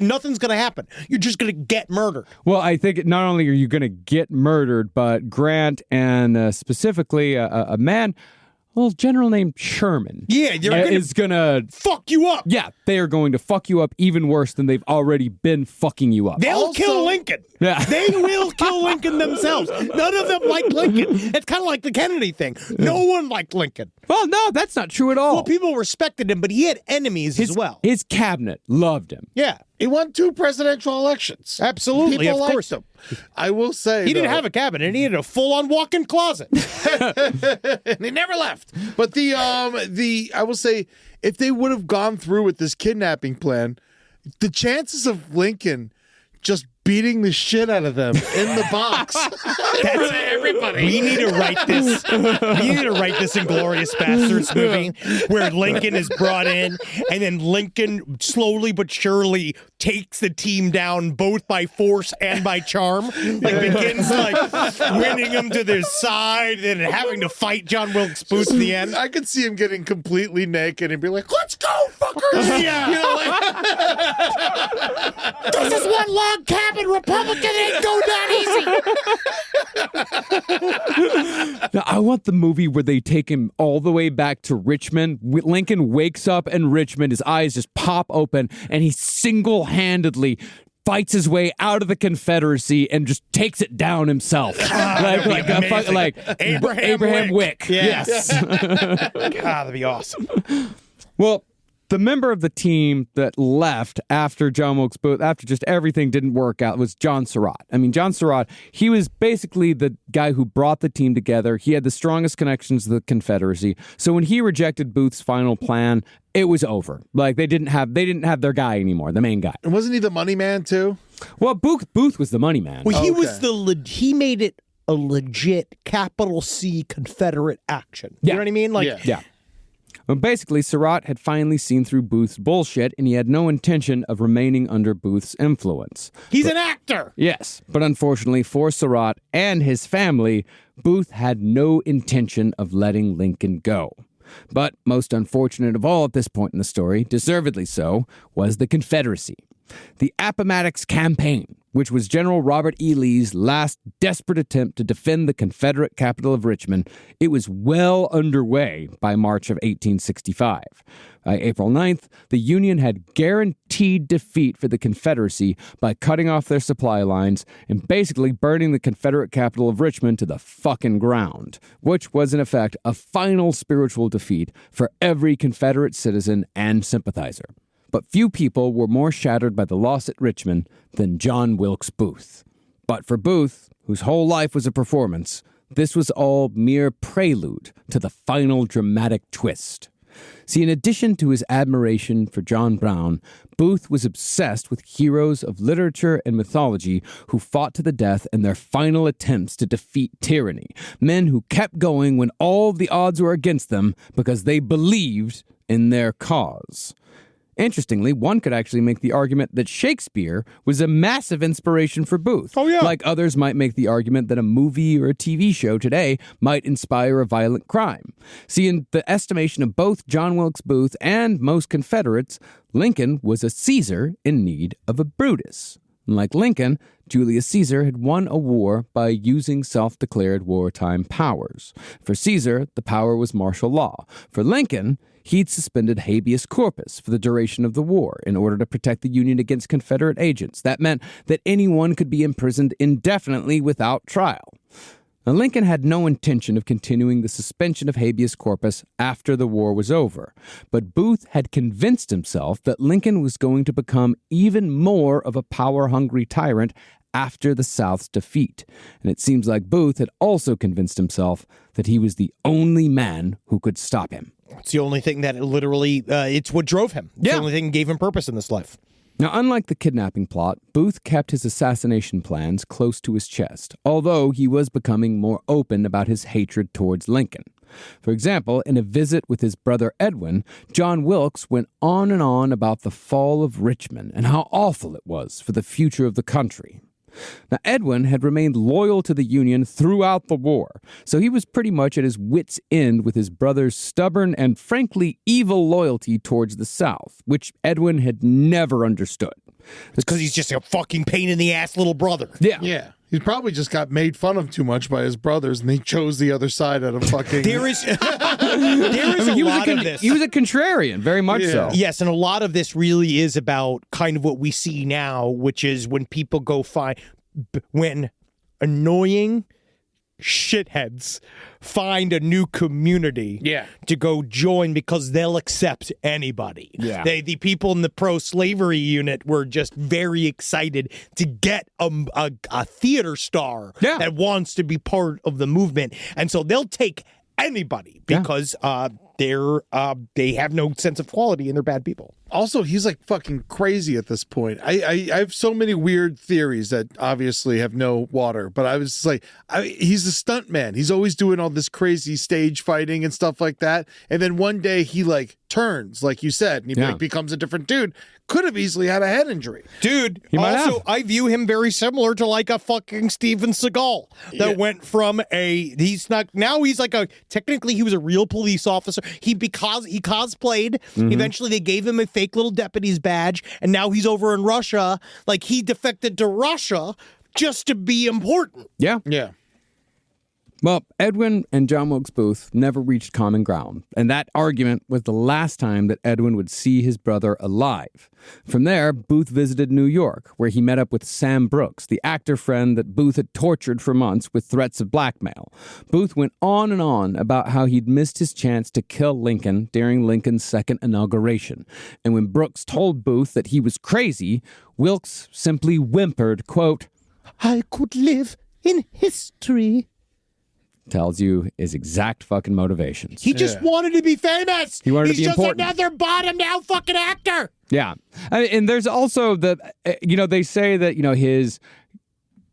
nothing's going to happen. You're just going to get murdered. Well, I think not only are you going to get murdered, but Grant and specifically a man, a little general named Sherman. Yeah, is gonna fuck you up. Yeah, they are going to fuck you up even worse than they've already been fucking you up. They'll kill Lincoln. Yeah. They will kill Lincoln themselves. None of them like Lincoln. It's kind of like the Kennedy thing. No one liked Lincoln. Well, no, that's not true at all. Well, people respected him, but he had enemies as well. His cabinet loved him. Yeah. He won 2 presidential elections. Absolutely, People of liked course. him. I will say He didn't have a cabinet. He had a full-on walk-in closet. and he never left. But I will say, if they would have gone through with this kidnapping plan, the chances of Lincoln just beating the shit out of them in the box. That's everybody. We need to write this. We need to write this Inglourious Bastards movie where Lincoln is brought in, and then Lincoln slowly but surely takes the team down both by force and by charm. Like begins like winning them to their side and having to fight John Wilkes Booth in the end. I could see him getting completely naked and be like, "Let's go, fuckers!" Yeah. You know, like, This is one log cabin. Republican ain't go that easy. Now, I want the movie where they take him all the way back to Richmond. Lincoln wakes up in Richmond, his eyes just pop open, and he single-handedly fights his way out of the Confederacy and just takes it down himself. like Abraham Wick. Yeah. Yes. God, that'd be awesome. Well, the member of the team that left after John Wilkes Booth, after just everything didn't work out, was John Surratt. I mean, John Surratt, he was basically the guy who brought the team together. He had the strongest connections to the Confederacy. So when he rejected Booth's final plan, it was over. Like they didn't have their guy anymore, the main guy. and wasn't he the money man too? Well, Booth was the money man. Well, he Okay. was he made it a legit capital C Confederate action. You Yeah. know what I mean? Like, Yeah. Well, basically, Surratt had finally seen through Booth's bullshit, and he had no intention of remaining under Booth's influence. he's an actor. Yes, but unfortunately for Surratt and his family, Booth had no intention of letting Lincoln go. But most unfortunate of all at this point in the story, deservedly so, was the Confederacy. The Appomattox Campaign, which was General Robert E. Lee's last desperate attempt to defend the Confederate capital of Richmond, it was well underway by March of 1865. By April 9th, the Union had guaranteed defeat for the Confederacy by cutting off their supply lines and basically burning the Confederate capital of Richmond to the fucking ground, which was in effect a final spiritual defeat for every Confederate citizen and sympathizer. But few people were more shattered by the loss at Richmond than John Wilkes Booth. But for Booth, whose whole life was a performance, this was all mere prelude to the final dramatic twist. See, in addition to his admiration for John Brown, Booth was obsessed with heroes of literature and mythology who fought to the death in their final attempts to defeat tyranny, men who kept going when all the odds were against them because they believed in their cause. Interestingly, one could actually make the argument that Shakespeare was a massive inspiration for Booth. Oh, yeah. Like others might make the argument that a movie or a TV show today might inspire a violent crime. See, in the estimation of both John Wilkes Booth and most Confederates, Lincoln was a Caesar in need of a Brutus. Like Lincoln, Julius Caesar had won a war by using self-declared wartime powers. For Caesar, the power was martial law. For Lincoln, he'd suspended habeas corpus for the duration of the war in order to protect the Union against Confederate agents. That meant that anyone could be imprisoned indefinitely without trial. Now, Lincoln had no intention of continuing the suspension of habeas corpus after the war was over, but Booth had convinced himself that Lincoln was going to become even more of a power-hungry tyrant after the South's defeat. And it seems like Booth had also convinced himself that he was the only man who could stop him. It's the only thing that literally, it's what drove him. It's the only thing that gave him purpose in this life. Now, unlike the kidnapping plot, Booth kept his assassination plans close to his chest, although he was becoming more open about his hatred towards Lincoln. For example, in a visit with his brother Edwin, John Wilkes went on and on about the fall of Richmond and how awful it was for the future of the country. Now, Edwin had remained loyal to the Union throughout the war, so he was pretty much at his wit's end with his brother's stubborn and frankly evil loyalty towards the South, which Edwin had never understood. It's because he's just a fucking pain in the ass little brother. Yeah. He probably just got made fun of too much by his brothers, and he chose the other side out of fucking... There is a lot of this. He was a contrarian, very much so. Yes, and a lot of this really is about kind of what we see now, which is when people go when annoying shitheads find a new community to go join because they'll accept anybody. Yeah. The people in the pro-slavery unit were just very excited to get a theater star that wants to be part of the movement. And so they'll take anybody because they have no sense of quality and they're bad people. Also, he's like fucking crazy at this point. I have so many weird theories that obviously have no water, but I was just like, he's a stunt man. He's always doing all this crazy stage fighting and stuff like that. And then one day he like turns, like you said, and he like, becomes a different dude. Could have easily had a head injury. Dude, I view him very similar to like a fucking Steven Seagal that went from he's like technically he was a real police officer. He cosplayed. Eventually they gave him a fake little deputy's badge, and now he's over in Russia. Like he defected to Russia just to be important. Yeah. Well, Edwin and John Wilkes Booth never reached common ground, and that argument was the last time that Edwin would see his brother alive. From there, Booth visited New York, where he met up with Sam Brooks, the actor friend that Booth had tortured for months with threats of blackmail. Booth went on and on about how he'd missed his chance to kill Lincoln during Lincoln's second inauguration. And when Brooks told Booth that he was crazy, Wilkes simply whimpered, quote, I could live in history. Tells you his exact fucking motivations. He just wanted to be famous. He wanted to be important. He's just another bottomed out fucking actor. Yeah. And there's also they say that, his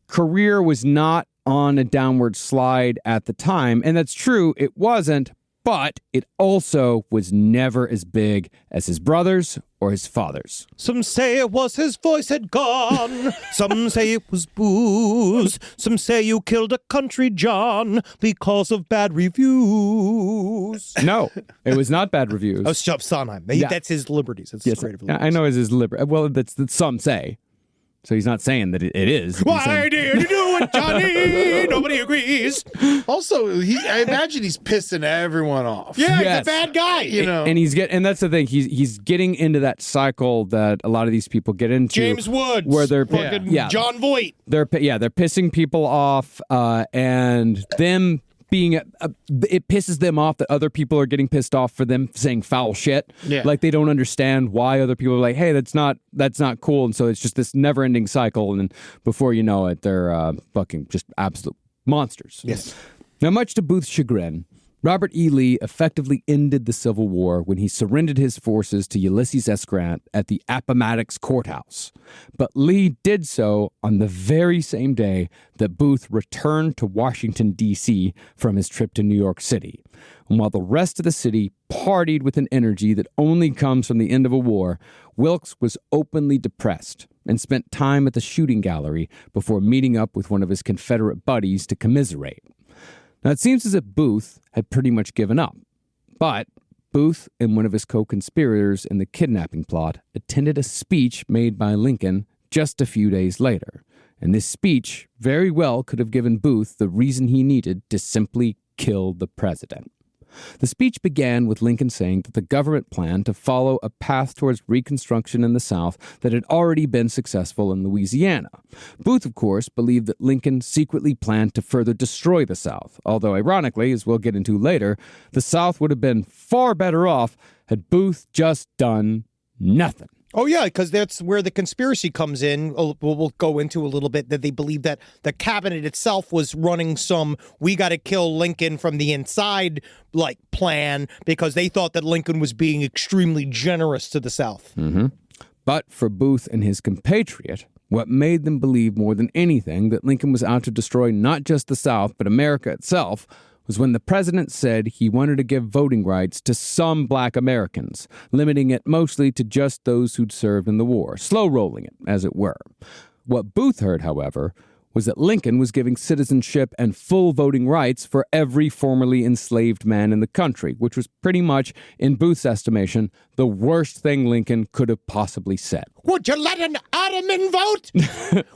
career was not on a downward slide at the time. And that's true. It wasn't. But it also was never as big as his brothers or his father's. Some say it was his voice had gone. Some say it was booze. Some say you killed a country John because of bad reviews. No, it was not bad reviews. Oh, Sondheim. That's his liberties. It's creative liberties. I know it's his liberty. Well, that's some say. So he's not saying that it is. Why did you do it, Johnny? Nobody agrees. Also, I imagine he's pissing everyone off. Yeah, he's a bad guy. And that's the thing. He's getting into that cycle that a lot of these people get into. James Woods, where they're John Voight. They're pissing people off, and them being it pisses them off that other people are getting pissed off for them saying foul shit. Yeah. Like they don't understand why other people are like, hey, that's not cool. And so it's just this never ending cycle. And then before you know it, they're fucking just absolute monsters. Yes. Now, much to Booth's chagrin, Robert E. Lee effectively ended the Civil War when he surrendered his forces to Ulysses S. Grant at the Appomattox Courthouse. But Lee did so on the very same day that Booth returned to Washington, D.C. from his trip to New York City. And while the rest of the city partied with an energy that only comes from the end of a war, Wilkes was openly depressed and spent time at the shooting gallery before meeting up with one of his Confederate buddies to commiserate. Now, it seems as if Booth had pretty much given up, but Booth and one of his co-conspirators in the kidnapping plot attended a speech made by Lincoln just a few days later, and this speech very well could have given Booth the reason he needed to simply kill the president. The speech began with Lincoln saying that the government planned to follow a path towards Reconstruction in the South that had already been successful in Louisiana. Booth, of course, believed that Lincoln secretly planned to further destroy the South, although ironically, as we'll get into later, the South would have been far better off had Booth just done nothing. Oh, yeah, because that's where the conspiracy comes in. We'll go into a little bit that they believe that the cabinet itself was running some we got to kill Lincoln from the inside plan because they thought that Lincoln was being extremely generous to the South. Mm-hmm. But for Booth and his compatriot, what made them believe more than anything that Lincoln was out to destroy not just the South, but America itself, was when the president said he wanted to give voting rights to some black Americans, limiting it mostly to just those who'd served in the war, slow-rolling it, as it were. What Booth heard, however, was that Lincoln was giving citizenship and full voting rights for every formerly enslaved man in the country, which was pretty much, in Booth's estimation, the worst thing Lincoln could have possibly said. Would you let an Ottoman vote?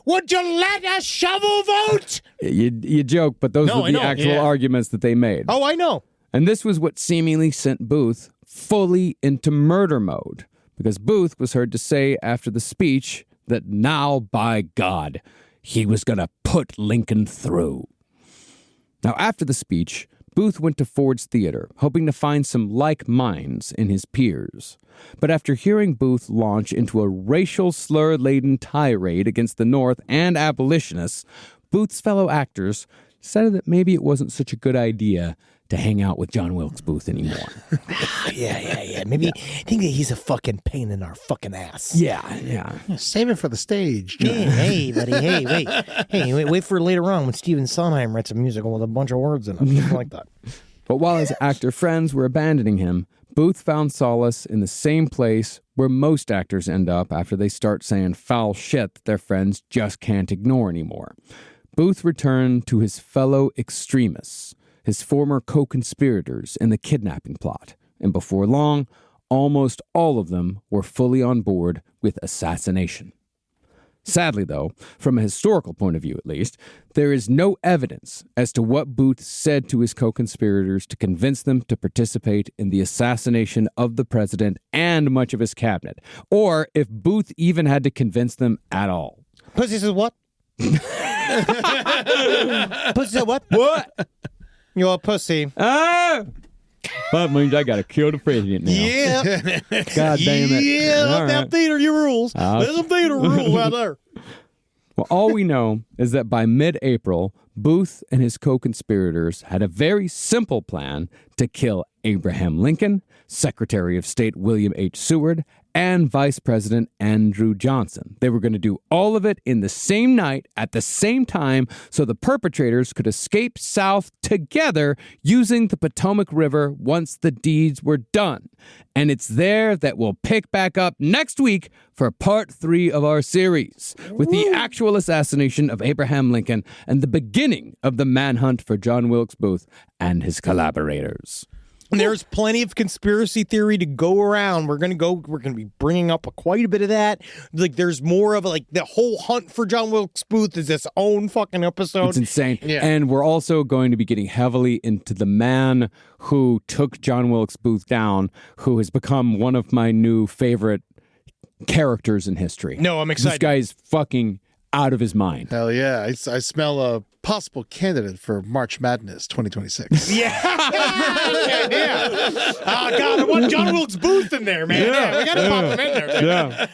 Would you let a shovel vote? You joke, but those were the actual arguments that they made. Oh, I know. And this was what seemingly sent Booth fully into murder mode, because Booth was heard to say after the speech that now, by God, he was going to put Lincoln through. Now, after the speech, Booth went to Ford's Theater, hoping to find some like minds in his peers. But after hearing Booth launch into a racial slur-laden tirade against the North and abolitionists, Booth's fellow actors decided that maybe it wasn't such a good idea to hang out with John Wilkes Booth anymore. Yeah. Maybe think that he's a fucking pain in our fucking ass. Yeah. Save it for the stage, John. Hey, buddy. Wait for later on when Stephen Sondheim writes a musical with a bunch of words in it. Something like that. But while his actor friends were abandoning him, Booth found solace in the same place where most actors end up after they start saying foul shit that their friends just can't ignore anymore. Booth returned to his fellow extremists, his former co-conspirators in the kidnapping plot, and before long, almost all of them were fully on board with Assassination. Sadly, though, from a historical point of view at least, there is no evidence as to what Booth said to his co-conspirators to convince them to participate in the assassination of the president and much of his cabinet, or if Booth even had to convince them at all. Pussy says what? Pussy said what? What? You're a pussy. Ah! That means I gotta kill the president now. Yeah. God damn it. Yeah, All that right. theater rules. There's some theater rules out there. Well, all we know is that by mid-April, Booth and his co-conspirators had a very simple plan to kill Abraham Lincoln, Secretary of State William H. Seward, and Vice President Andrew Johnson. They were going to do all of it in the same night at the same time so the perpetrators could escape south together using the Potomac River once the deeds were done. And it's there that we'll pick back up next week for part 3 of our series, with the actual assassination of Abraham Lincoln and the beginning of the manhunt for John Wilkes Booth and his collaborators. There's plenty of conspiracy theory to go around. We're going to be bringing up quite a bit of that. Like, there's more of the whole hunt for John Wilkes Booth is its own fucking episode. It's insane. Yeah. And we're also going to be getting heavily into the man who took John Wilkes Booth down, who has become one of my new favorite characters in history. No, I'm excited. This guy's fucking out of his mind. Hell yeah. I smell a possible candidate for March Madness 2026. Yeah. Oh, God, I want John Wilkes Booth in there, man. Yeah, we got to pop him in there. Man. Yeah.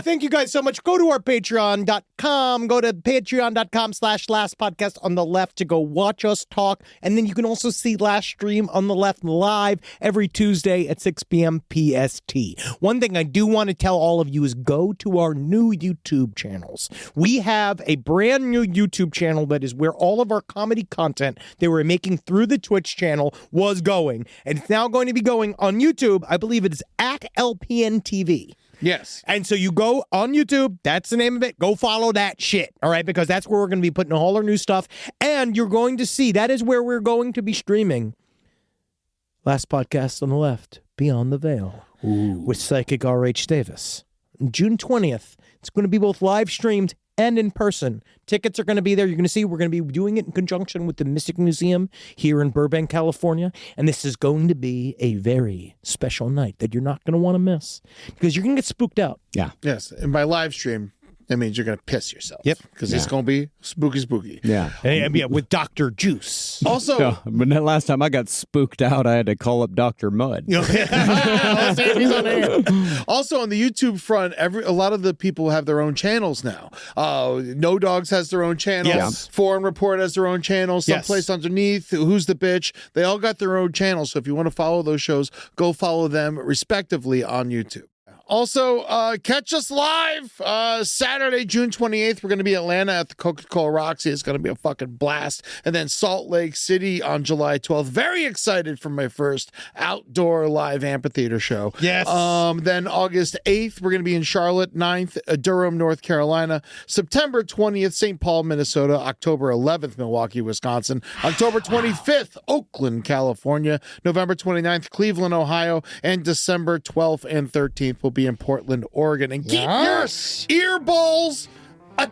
Thank you guys so much. Go to our patreon.com. Go to patreon.com/lastpodcast on the left to go watch us talk. And then you can also see Last Stream on the left live every Tuesday at 6 p.m. PST. One thing I do want to tell all of you is go to our new YouTube channels. We have a brand new YouTube channel that is where all of our comedy content they were making through the Twitch channel was going. And it's now going to be going on YouTube. I believe it is at LPN TV. Yes. And so you go on YouTube, that's the name of it. Go follow that shit, all right? Because that's where we're going to be putting all our new stuff. And you're going to see, that is where we're going to be streaming Last Podcast on the Left, Beyond the Veil, with Psychic R.H. Davis. June 20th, it's going to be both live streamed and in person. Tickets are going to be there. You're going to see we're going to be doing it in conjunction with the Mystic Museum here in Burbank, California. And this is going to be a very special night that you're not going to want to miss because you're going to get spooked out. Yeah. Yes, and by live stream, that means you're going to piss yourself. Yep. Because it's going to be spooky. Yeah. And, yeah, with Dr. Juice. Also, No, but that last time I got spooked out, I had to call up Dr. Mud. Also on the YouTube front, a lot of the people have their own channels now. No Dogs has their own channel. Yes. Foreign Report has their own channel. Yes. Someplace Underneath, Who's the Bitch? They all got their own channels. So if you want to follow those shows, go follow them respectively on YouTube. Also, catch us live Saturday, June 28th. We're going to be in Atlanta at the Coca-Cola Roxy. It's going to be a fucking blast. And then Salt Lake City on July 12th. Very excited for my first outdoor live amphitheater show. Yes. Then August 8th, we're going to be in Charlotte, 9th, Durham, North Carolina. September 20th, St. Paul, Minnesota. October 11th, Milwaukee, Wisconsin. October 25th, Oakland, California. November 29th, Cleveland, Ohio. And December 12th and 13th will be in Portland, Oregon. And keep your earballs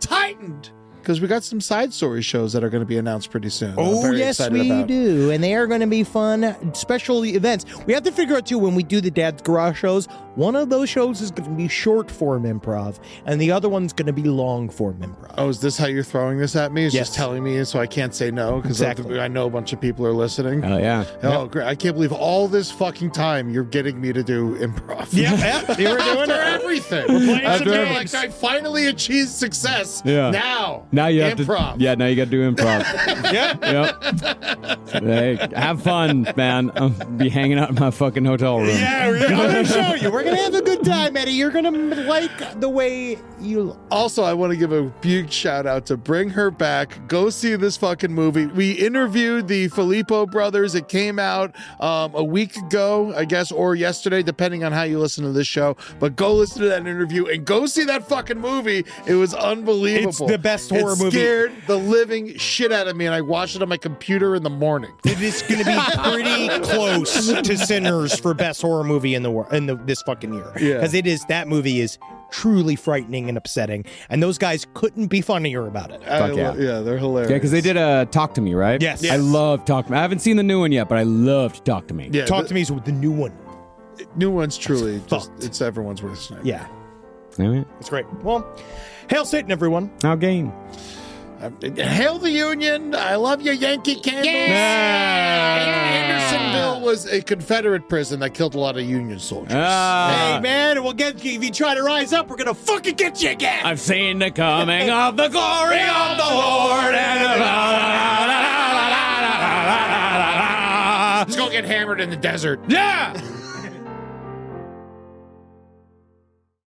tightened because we got some side story shows that are going to be announced pretty soon. Oh, yes, we do. And they are going to be fun, special events. We have to figure out, too, when we do the Dad's Garage shows, one of those shows is going to be short form improv, and the other one's going to be long form improv. Oh, is this how you're throwing this at me? It's Yes. just telling me so I can't say no because Exactly. I know a bunch of people are listening. Oh, yeah. Oh, great. I can't believe all this fucking time you're getting me to do improv. Yeah, you were doing After it. everything. After After like I finally achieved success. Yeah. Now you have improv. to. Yeah, now you got to do improv. Yeah. Yep. Hey, have fun, man. I'll be hanging out in my fucking hotel room. Yeah, I'm going to show you. We're going to have a good time, Eddie. You're going to like the way you look. Also, I want to give a big shout out to Bring Her Back. Go see this fucking movie. We interviewed the Filippo brothers. It came out a week ago, I guess, or yesterday, depending on how you listen to this show. But go listen to that interview and go see that fucking movie. It was unbelievable. It's the best horror movie. It scared the living shit out of me, and I watched it on my computer in the morning. It is going to be pretty close to Sinners for best horror movie in the world this fucking year. Yeah. Because that movie is truly frightening and upsetting, and those guys couldn't be funnier about it. Yeah. Yeah, they're hilarious. Yeah, because they did Talk to Me, right? Yes. I love Talk to Me. I haven't seen the new one yet, but I loved Talk to Me. Yeah, Talk to Me is the new one. New one's truly just, fucked. it's everyone's worst nightmare. Yeah, All right. it's great. Well, hail Satan, everyone. Now game. Hail the Union. I love you, Yankee Candle. Andersonville was a Confederate prison that killed a lot of Union soldiers. Hey, man, we'll get you. If you try to rise up, we're going to fucking get you again. I've seen the coming of the glory of the Lord and Let's go get hammered in the desert. yeah.